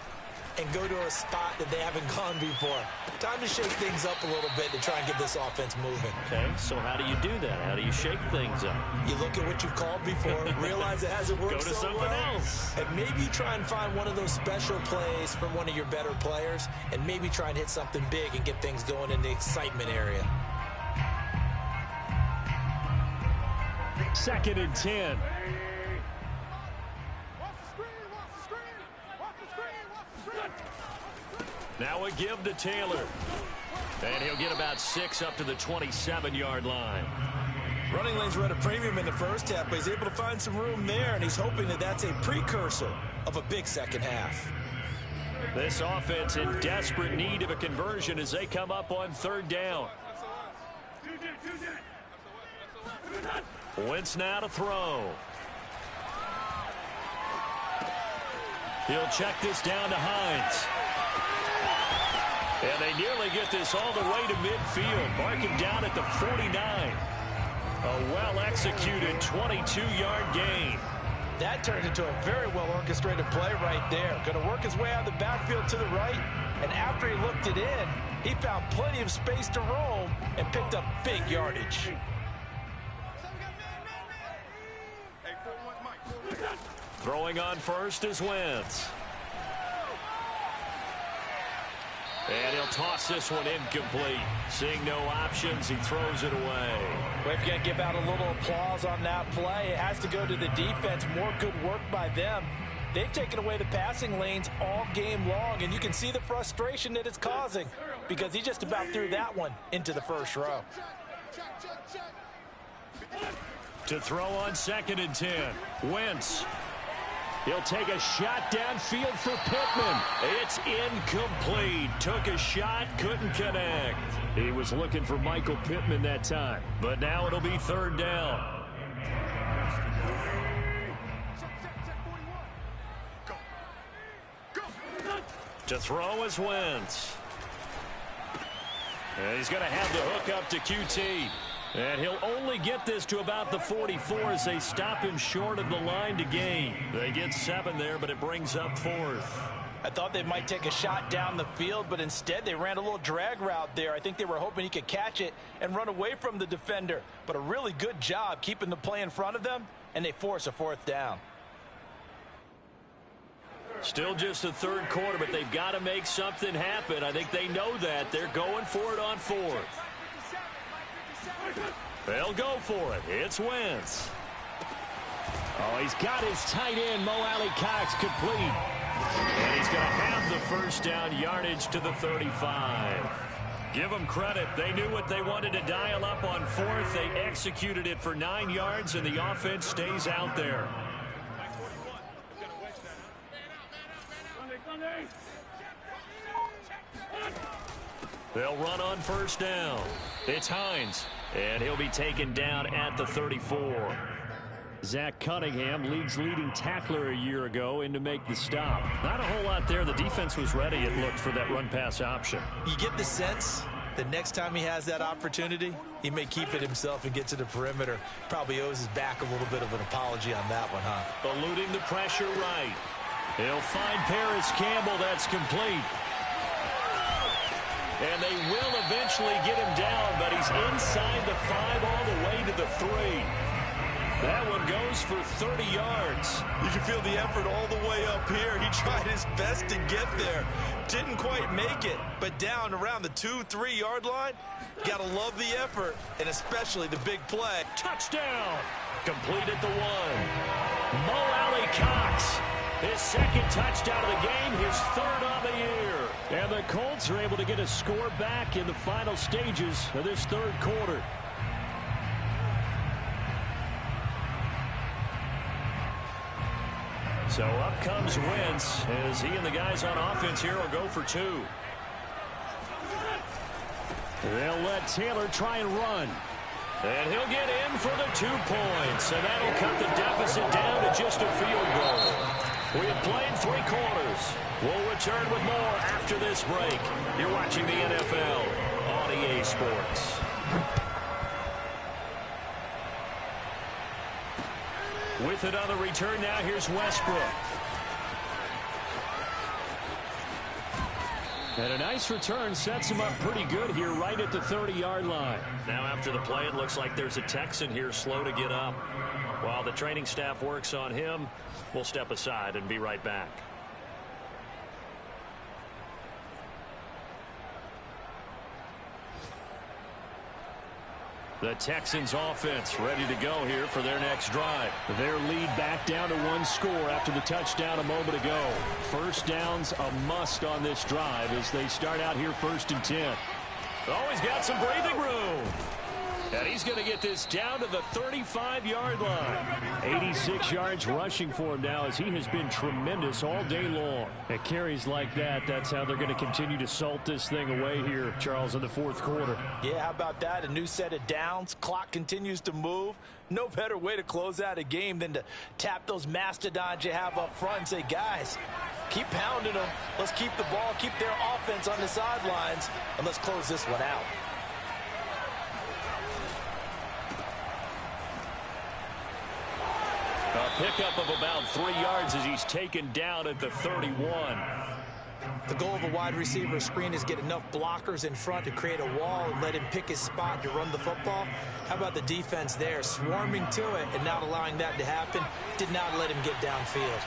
Speaker 3: and go to a spot that they haven't gone before. Time to shake things up a little bit to try and get this offense moving.
Speaker 2: Okay, so how do you do that? How do you shake things up?
Speaker 3: You look at what you've called before, realize it hasn't worked so well. Go to something else. And maybe try and find one of those special plays from one of your better players, and maybe try and hit something big and get things going in the excitement area.
Speaker 2: 2nd and 10. Now a give to Taylor. And he'll get about 6 up to the 27-yard line.
Speaker 3: Running lanes were at a premium in the first half, but he's able to find some room there, and he's hoping that that's a precursor of a big second half.
Speaker 2: This offense in desperate need of a conversion as they come up on 3rd down. Wentz now to throw. He'll check this down to Hines. And they nearly get this all the way to midfield. Mark him down at the 49. A well-executed 22-yard gain.
Speaker 3: That turned into a very well-orchestrated play right there. Going to work his way out of the backfield to the right. And after he looked it in, he found plenty of space to roam and picked up big yardage.
Speaker 2: Throwing on first is Wentz. And he'll toss this one incomplete. Seeing no options, he throws it away.
Speaker 3: Well, if you're going to give out a little applause on that play, it has to go to the defense. More good work by them. They've taken away the passing lanes all game long, and you can see the frustration that it's causing because he just about threw that one into the first row.
Speaker 2: To throw on 2nd and 10, Wentz. He'll take a shot downfield for Pittman. It's incomplete. Took a shot, couldn't connect. He was looking for Michael Pittman that time, but now it'll be 3rd down. To throw is Wentz. And he's going to have the hook up to QT. And he'll only get this to about the 44 as they stop him short of the line to gain. They get 7 there, but it brings up 4th.
Speaker 3: I thought they might take a shot down the field, but instead they ran a little drag route there. I think they were hoping he could catch it and run away from the defender. But a really good job keeping the play in front of them, and they force a 4th down.
Speaker 2: Still just the 3rd quarter, but they've got to make something happen. I think they know that. They're going for it on 4th. They'll go for it. It's Wentz. Oh, he's got his tight end, Mo Alley-Cox, complete. And he's going to have the 1st down yardage to the 35. Give them credit. They knew what they wanted to dial up on 4th. They executed it for 9 yards, and the offense stays out there. They'll run on 1st down. It's Hines, and he'll be taken down at the 34. Zach Cunningham, league's leading tackler a year ago, in to make the stop. Not a whole lot there. The defense was ready, it looked, for that run-pass option.
Speaker 3: You get the sense that next time he has that opportunity, he may keep it himself and get to the perimeter. Probably owes his back a little bit of an apology on that one, huh?
Speaker 2: Eluding the pressure right. He'll find Paris Campbell. That's complete. And they will eventually get him down, but he's inside the 5 all the way to the 3. That one goes for 30 yards.
Speaker 6: You can feel the effort all the way up here. He tried his best to get there. Didn't quite make it, but down around the 2-3 yard line, gotta love the effort, and especially the big play.
Speaker 2: Touchdown! Complete at the 1. Mo Alley-Cox, his 2nd touchdown of the game, his 3rd on the year. And the Colts are able to get a score back in the final stages of this 3rd quarter. So up comes Wentz as he and the guys on offense here will go for two. They'll let Taylor try and run. And he'll get in for the 2 points. And that'll cut the deficit down to just a field goal. We have played 3 quarters. We'll return with more after this break. You're watching the NFL on EA Sports. With it on the return now, here's Westbrook. And a nice return sets him up pretty good here right at the 30-yard line. Now after the play, it looks like there's a Texan here slow to get up. While the training staff works on him, we'll step aside and be right back. The Texans offense ready to go here for their next drive. Their lead back down to 1 score after the touchdown a moment ago. First down's a must on this drive as they start out here 1st and 10. Oh, he's got some breathing room. And he's going to get this down to the 35-yard line. 86 yards rushing for him now as he has been tremendous all day long. At carries like that, that's how they're going to continue to salt this thing away here, Charles, in the 4th quarter.
Speaker 3: Yeah, how about that? A new set of downs. Clock continues to move. No better way to close out a game than to tap those mastodons you have up front and say, guys, keep pounding them. Let's keep the ball, keep their offense on the sidelines, and let's close this one out.
Speaker 2: A pickup of about 3 yards as he's taken down at the 31.
Speaker 3: The goal of a wide receiver screen is get enough blockers in front to create a wall and let him pick his spot to run the football. How about the defense there, swarming to it and not allowing that to happen? Did not let him get downfield.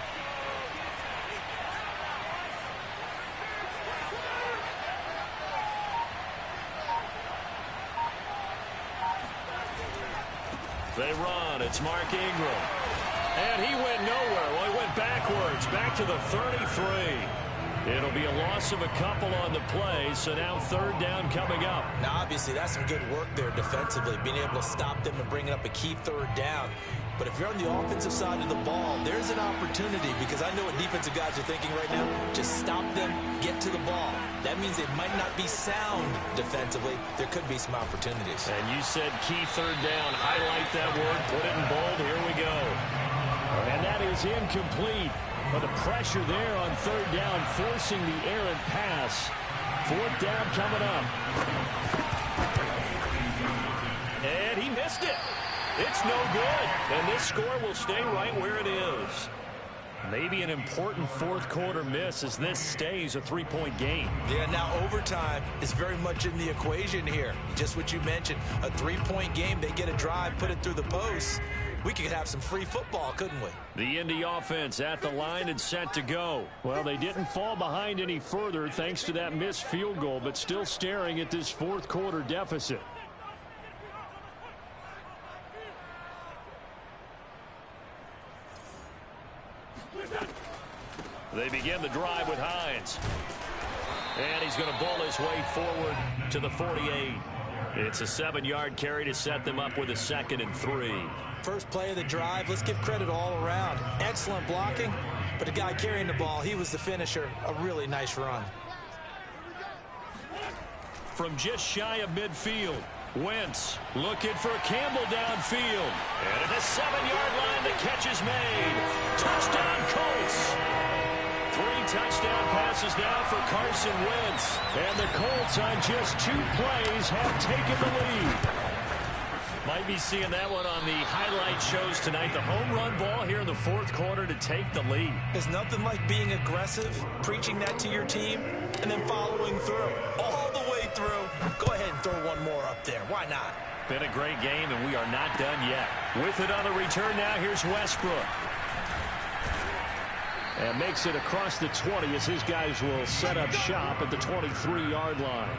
Speaker 2: They run. It's Mark Ingram. And he went nowhere. Well, he went backwards, back to the 33. It'll be a loss of a couple on the play, so now 3rd down coming up.
Speaker 3: Now, obviously, that's some good work there defensively, being able to stop them and bringing up a key 3rd down. But if you're on the offensive side of the ball, there's an opportunity, because I know what defensive guys are thinking right now. Just stop them, get to the ball. That means they might not be sound defensively. There could be some opportunities.
Speaker 2: And you said key 3rd down. Highlight that word. Put it in bold. Here we go. And that is incomplete. But the pressure there on 3rd down, forcing the errant pass. 4th down coming up. And he missed it. It's no good. And this score will stay right where it is. Maybe an important 4th quarter miss as this stays a 3-point game.
Speaker 3: Yeah, now overtime is very much in the equation here. Just what you mentioned, a 3-point game. They get a drive, put it through the post. We could have some free football, couldn't we?
Speaker 2: The Indy offense at the line and set to go. Well, they didn't fall behind any further thanks to that missed field goal, but still staring at this 4th quarter deficit. They begin the drive with Hines. And he's going to bowl his way forward to the 48. It's a 7-yard carry to set them up with a 2nd and 3.
Speaker 3: First play of the drive, let's give credit all around. Excellent blocking, but the guy carrying the ball, he was the finisher. A really nice run.
Speaker 2: From just shy of midfield, Wentz looking for Campbell downfield. And at the 7-yard line, the catch is made. Touchdown, Colts. 3 touchdown passes now for Carson Wentz. And the Colts on just 2 plays have taken the lead. Might be seeing that one on the highlight shows tonight. The home run ball here in the 4th quarter to take the lead.
Speaker 3: There's nothing like being aggressive, preaching that to your team, and then following through. All the way through. Go ahead and throw one more up there. Why not?
Speaker 2: Been a great game, and we are not done yet. With it on the return now, here's Westbrook. And makes it across the 20 as his guys will set up shop at the 23-yard line.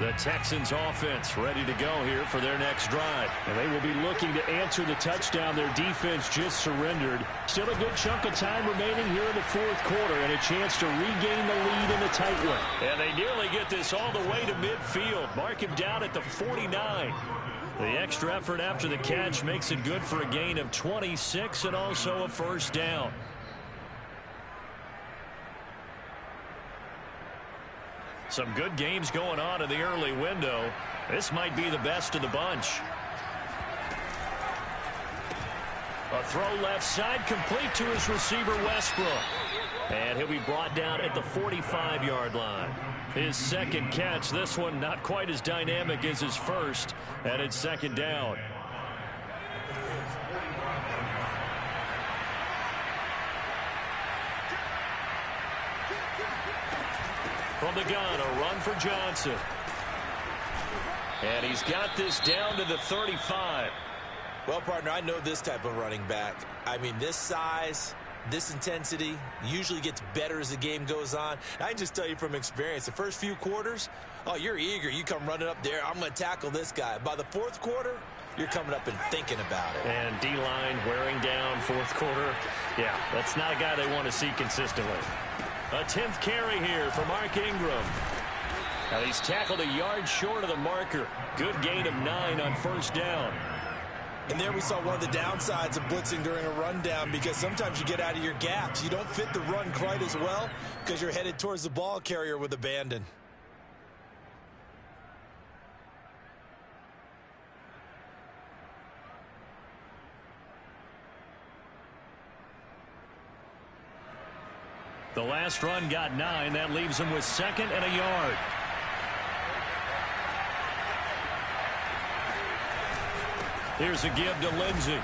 Speaker 2: The Texans offense ready to go here for their next drive.
Speaker 5: And they will be looking to answer the touchdown their defense just surrendered. Still a good chunk of time remaining here in the fourth quarter and a chance to regain the lead in the tight one.
Speaker 2: And they nearly get this all the way to midfield. Mark him down at the 49. The extra effort after the catch makes it good for a gain of 26 and also a first down. Some good games going on in the early window. This might be the best of the bunch. A throw left side complete to his receiver Westbrook. And he'll be brought down at the 45-yard line. His second catch, this one not quite as dynamic as his first, and it's second down. From the gun, a run for Johnson. And he's got this down to the 35.
Speaker 3: Well, partner, I know this type of running back. I mean, this size, this intensity usually gets better as the game goes on. I can just tell you from experience, the first few quarters, oh, you're eager. You come running up there, I'm going to tackle this guy. By the fourth quarter, you're coming up and thinking about it.
Speaker 2: And D-line wearing down fourth quarter. Yeah, that's not a guy they want to see consistently. A 10th carry here for Mark Ingram. Now he's tackled a yard short of the marker. Good gain of 9 on first down.
Speaker 3: And there we saw one of the downsides of blitzing during a rundown, because sometimes you get out of your gaps. You don't fit the run quite as well because you're headed towards the ball carrier with abandon.
Speaker 2: The last run got 9. That leaves him with second and a yard. Here's a give to Lindsey.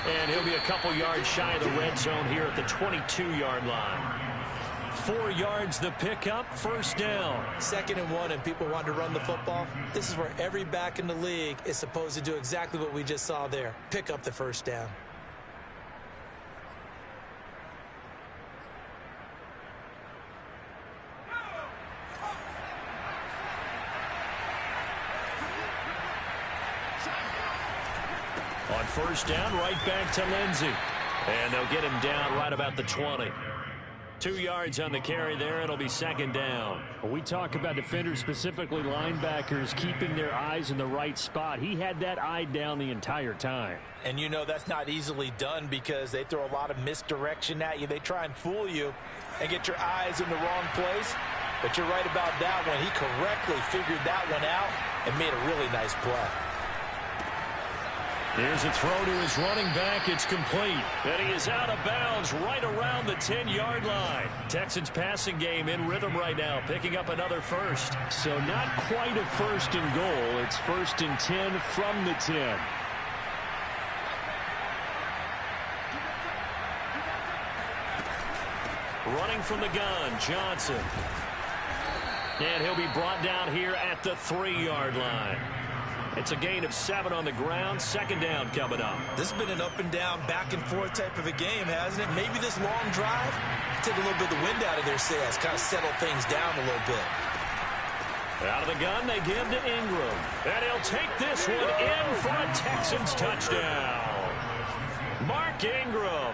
Speaker 2: And he'll be a couple yards shy of the red zone here at the 22-yard line. 4 yards the pickup, first down.
Speaker 3: 2nd and 1, and people want to run the football. This is where every back in the league is supposed to do exactly what we just saw there. Pick up the first down.
Speaker 2: On first down, right back to Lindsey. And they'll get him down right about the 20. 2 yards on the carry there. It'll be second down.
Speaker 5: When we talk about defenders, specifically linebackers, keeping their eyes in the right spot. He had that eye down the entire time.
Speaker 3: And you know that's not easily done because they throw a lot of misdirection at you. They try and fool you and get your eyes in the wrong place. But you're right about that one. He correctly figured that one out and made a really nice play.
Speaker 2: Here's a throw to his running back. It's complete. And he is out of bounds right around the 10-yard line. Texans passing game in rhythm right now, picking up another first.
Speaker 5: So not quite a first and goal. It's 1st and 10 from the 10.
Speaker 2: Running from the gun, Johnson. And he'll be brought down here at the 3-yard line. It's a gain of 7 on the ground. Second down coming up.
Speaker 3: This has been an up and down, back and forth type of a game, hasn't it? Maybe this long drive take a little bit of the wind out of their sails, kind of settle things down a little bit.
Speaker 2: Out of the gun, they give to Ingram. And he'll take this one in for a Texans touchdown. Mark Ingram,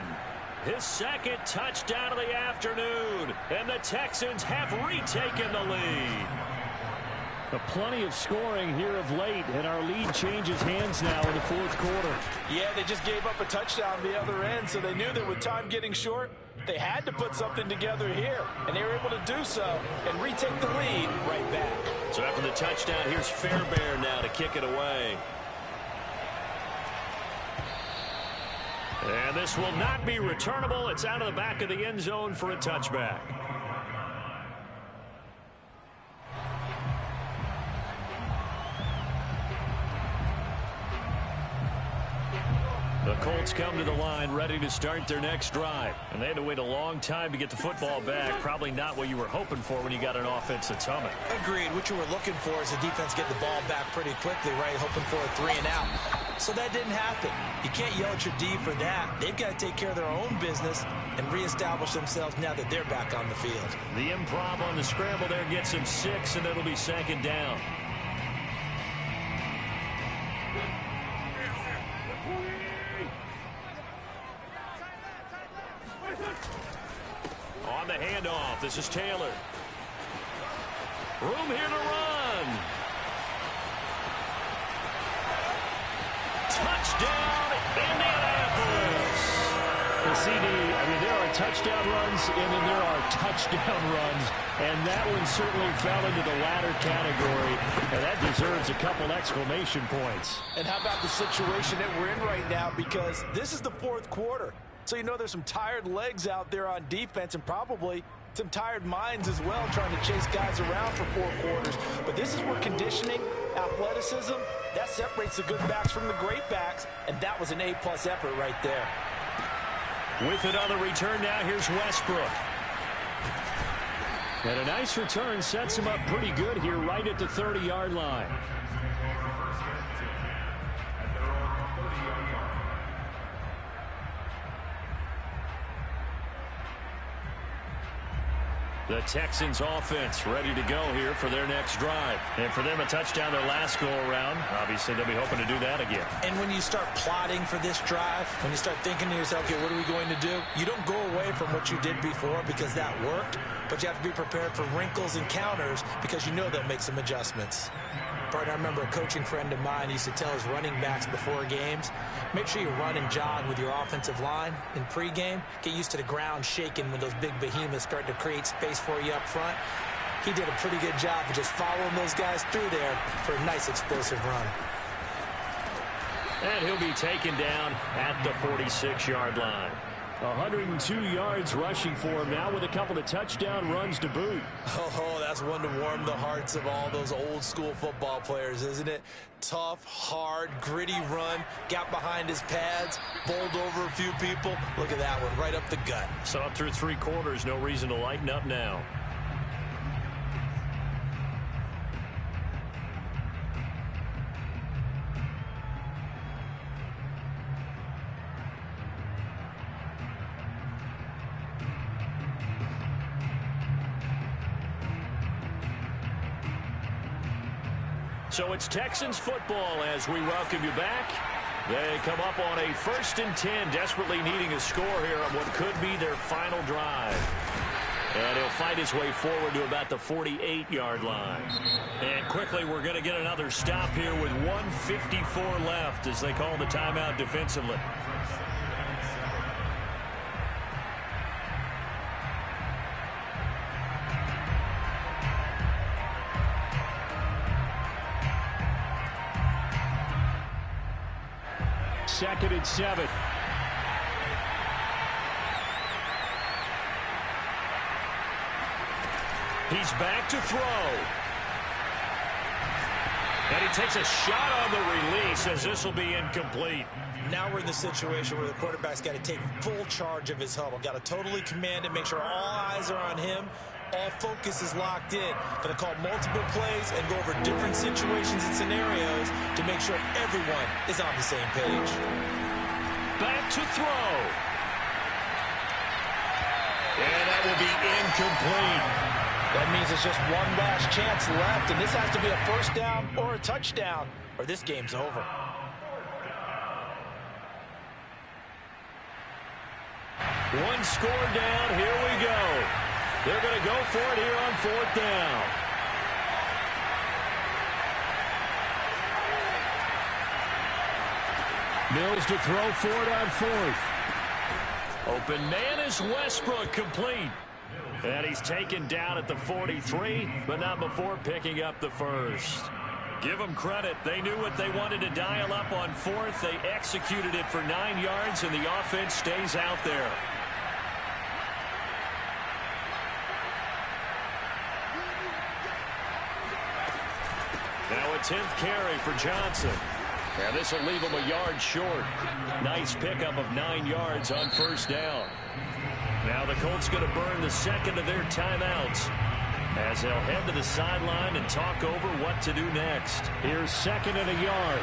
Speaker 2: his second touchdown of the afternoon. And the Texans have retaken the lead.
Speaker 5: Plenty of scoring here of late, and our lead changes hands now in the fourth quarter.
Speaker 3: Yeah, they just gave up a touchdown on the other end, so they knew that with time getting short, they had to put something together here, and they were able to do so and retake the lead right back.
Speaker 2: So after the touchdown, here's Fairbairn now to kick it away. And this will not be returnable. It's out of the back of the end zone for a touchback. The Colts come to the line ready to start their next drive. And they had to wait a long time to get the football back. Probably not what you were hoping for when you got an offense that's humming.
Speaker 3: Agreed. What you were looking for is the defense getting the ball back pretty quickly, right? Hoping for a 3 and out. So that didn't happen. You can't yell at your D for that. They've got to take care of their own business and reestablish themselves now that they're back on the field.
Speaker 2: The improv on the scramble there gets him 6, and it'll be second down. the handoff. This is Taylor. Room here to run. Touchdown, Indianapolis. The CD, there are touchdown runs, and then there are touchdown runs, and that one certainly fell into the latter category, and that deserves a couple exclamation points.
Speaker 3: And how about the situation that we're in right now, because this is the fourth quarter. So there's some tired legs out there on defense and probably some tired minds as well trying to chase guys around for 4 quarters. But this is where conditioning, athleticism, that separates the good backs from the great backs, and that was an A-plus effort right there.
Speaker 2: With it on the return now, here's Westbrook. And a nice return sets him up pretty good here right at the 30-yard line. The Texans offense ready to go here for their next drive. And for them, a touchdown their last go-around. Obviously, they'll be hoping to do that again.
Speaker 3: And when you start plotting for this drive, when you start thinking to yourself, okay, what are we going to do? You don't go away from what you did before because that worked, but you have to be prepared for wrinkles and counters because you know they'll make some adjustments. Partner, I remember a coaching friend of mine used to tell his running backs before games, make sure you run and jog with your offensive line in pregame. Get used to the ground shaking when those big behemoths start to create space for you up front. He did a pretty good job of just following those guys through there for a nice explosive run.
Speaker 2: And he'll be taken down at the 46-yard line. 102 yards rushing for him now with a couple of touchdown runs to boot.
Speaker 3: Oh, that's one to warm the hearts of all those old school football players, isn't it? Tough, hard, gritty run, got behind his pads, bowled over a few people. Look at that one, right up the gut.
Speaker 2: So up through 3 quarters, no reason to lighten up now. So it's Texans football as we welcome you back. They come up on a 1st and 10, desperately needing a score here on what could be their final drive. And he'll fight his way forward to about the 48-yard line. And quickly, we're going to get another stop here with 1:54 left as they call the timeout defensively. Second and 7. He's back to throw. And he takes a shot on the release as this will be incomplete.
Speaker 3: Now we're in the situation where the quarterback's got to take full charge of his huddle. Got to totally command it, make sure all eyes are on him. All focus is locked in. Going to call multiple plays and go over different situations and scenarios to make sure everyone is on the same page.
Speaker 2: Back to throw. And that will be incomplete.
Speaker 3: That means it's just one last chance left, and this has to be a first down or a touchdown, or this game's over.
Speaker 2: One score down. Here we go. They're going to go for it here on 4th down. Mills to throw for it on 4th. Open man is Westbrook, complete. And he's taken down at the 43, but not before picking up the first. Give them credit. They knew what they wanted to dial up on 4th. They executed it for 9 yards, and the offense stays out there. Now a 10th carry for Johnson. And this will leave him a yard short. Nice pickup of 9 yards on 1st down. Now the Colts going to burn the second of their timeouts as they'll head to the sideline and talk over what to do next. Here's 2nd and a yard.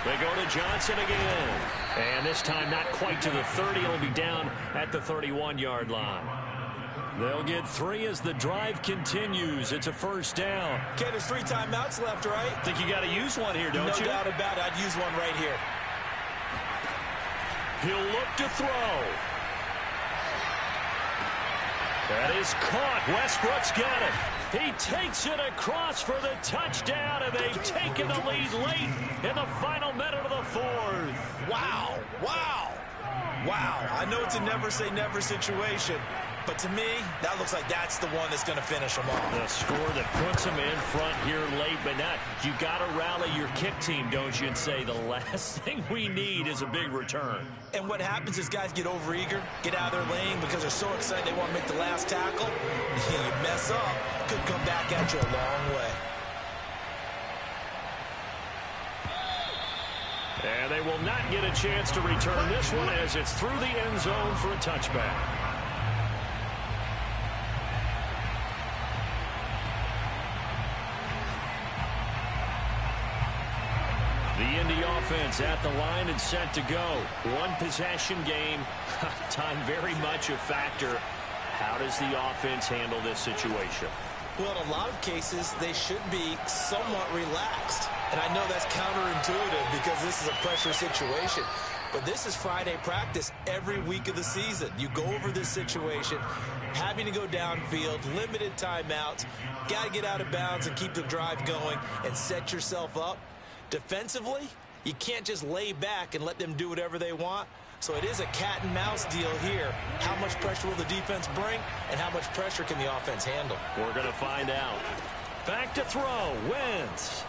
Speaker 2: They go to Johnson again. And this time not quite to the 30. It'll be down at the 31-yard line. They'll get 3 as the drive continues. It's a 1st down.
Speaker 3: Okay, there's 3 timeouts left, right?
Speaker 2: Think you got to use one here, don't you?
Speaker 3: No doubt about it. I'd use one right here.
Speaker 2: He'll look to throw. That is caught. Westbrook's got it. He takes it across for the touchdown, and they've taken the lead late in the final minute of the fourth.
Speaker 6: Wow. Wow. Wow. I know it's a never-say-never situation, but to me, that looks like that's the one that's going to finish them off.
Speaker 2: The score that puts them in front here late, but not. You got to rally your kick team, don't you, and say the last thing we need is a big return.
Speaker 6: And what happens is guys get overeager, get out of their lane because they're so excited they want to make the last tackle. You mess up, could come back at you a long way.
Speaker 2: And they will not get a chance to return this one as it's through the end zone for a touchback. The Indy offense at the line and set to go. One possession game. Time very much a factor. How does the offense handle this situation?
Speaker 6: Well, in a lot of cases, they should be somewhat relaxed. And I know that's counterintuitive because this is a pressure situation. But this is Friday practice every week of the season. You go over this situation, having to go downfield, limited timeouts, got to get out of bounds and keep the drive going and set yourself up. Defensively, you can't just lay back and let them do whatever they want. So it is a cat and mouse deal here. How much pressure will the defense bring, and how much pressure can the offense handle?
Speaker 2: We're going to find out. Back to throw. Wentz.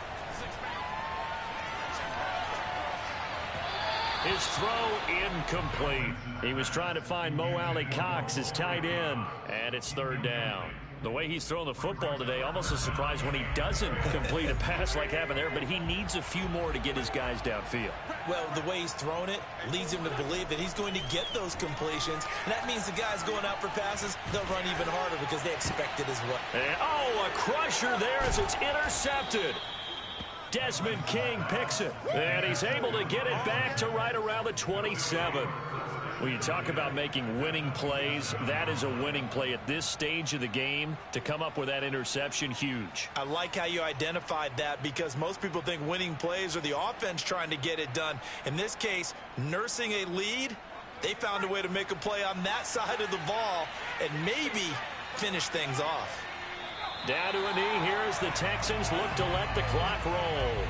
Speaker 2: His throw incomplete. He was trying to find Mo Alley-Cox, his tight end, and it's third down. The way he's throwing the football today, almost a surprise when he doesn't complete a pass like happened there, but he needs a few more to get his guys downfield.
Speaker 6: Well, the way he's thrown it leads him to believe that he's going to get those completions. And that means the guys going out for passes, they'll run even harder because they expect it as well.
Speaker 2: And, a crusher there as it's intercepted. Desmond King picks it, and he's able to get it back to right around the 27. When you talk about making winning plays, that is a winning play at this stage of the game. To come up with that interception, huge.
Speaker 6: I like how you identified that because most people think winning plays are the offense trying to get it done. In this case, nursing a lead, they found a way to make a play on that side of the ball and maybe finish things off.
Speaker 2: Down to a knee here as the Texans look to let the clock roll.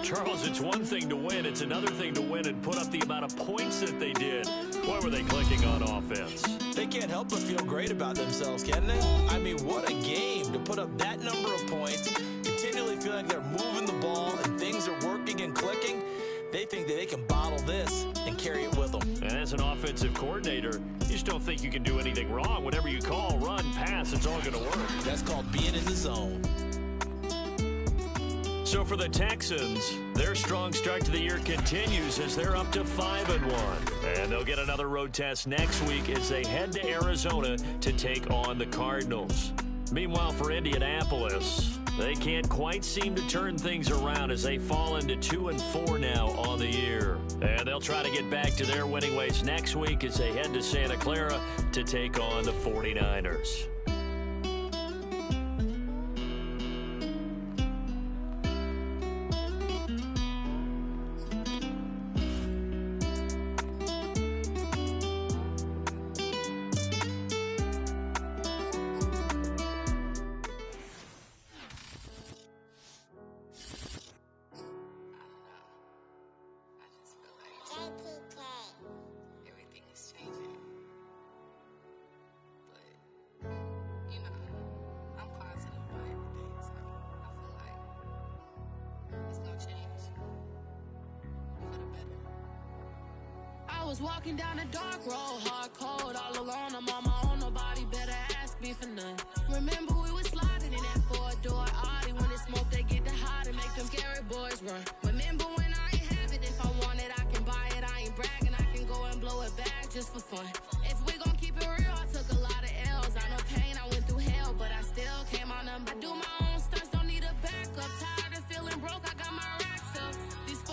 Speaker 2: Charles, it's one thing to win. It's another thing to win and put up the amount of points that they did. Why were they clicking on offense?
Speaker 6: They can't help but feel great about themselves, can they? I mean, what a game to put up that number of points, continually feeling like they're moving the ball and things are working and clicking. They think that they can bottle this and carry it with them.
Speaker 2: And as an offensive coordinator, you just don't think you can do anything wrong. Whatever you call, run, pass, it's all going to work.
Speaker 6: That's called being in the zone.
Speaker 2: So for the Texans, their strong start to the year continues as they're up to 5-1. And they'll get another road test next week as they head to Arizona to take on the Cardinals. Meanwhile, for Indianapolis, they can't quite seem to turn things around as they fall into 2-4 now on the year. And they'll try to get back to their winning ways next week as they head to Santa Clara to take on the 49ers.
Speaker 7: I was walking down a dark road, hard cold, all alone. I'm on my own, nobody better ask me for none. Remember we was sliding in that four-door Audi. When it's smoke, they get the hot and make them scary boys run. Remember when I ain't have it, if I want it, I can buy it. I ain't bragging, I can go and blow it back just for fun. If we gon' keep it real, I took a lot of L's. I know pain, I went through hell, but I still came on them. I do my own stunts, don't need a backup. Tired of feeling broke, I got my racks up. These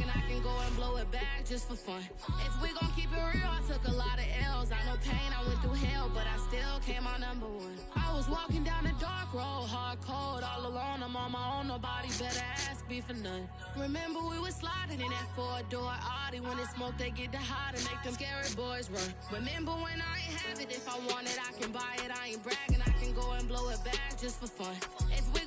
Speaker 7: bragging, I can go and blow it back just for fun. If we gon' keep it real, I took a lot of L's. I know pain, I went through hell, but I still came out number one. I was walking down the dark road, hard cold, all alone. I'm on my own, nobody better ask me for none. Remember we was sliding in that four-door Audi. When it's smoke, they get the hot and make them scary boys run. Remember when I ain't have it, if I want it, I can buy it. I ain't bragging, I can go and blow it back just for fun. If we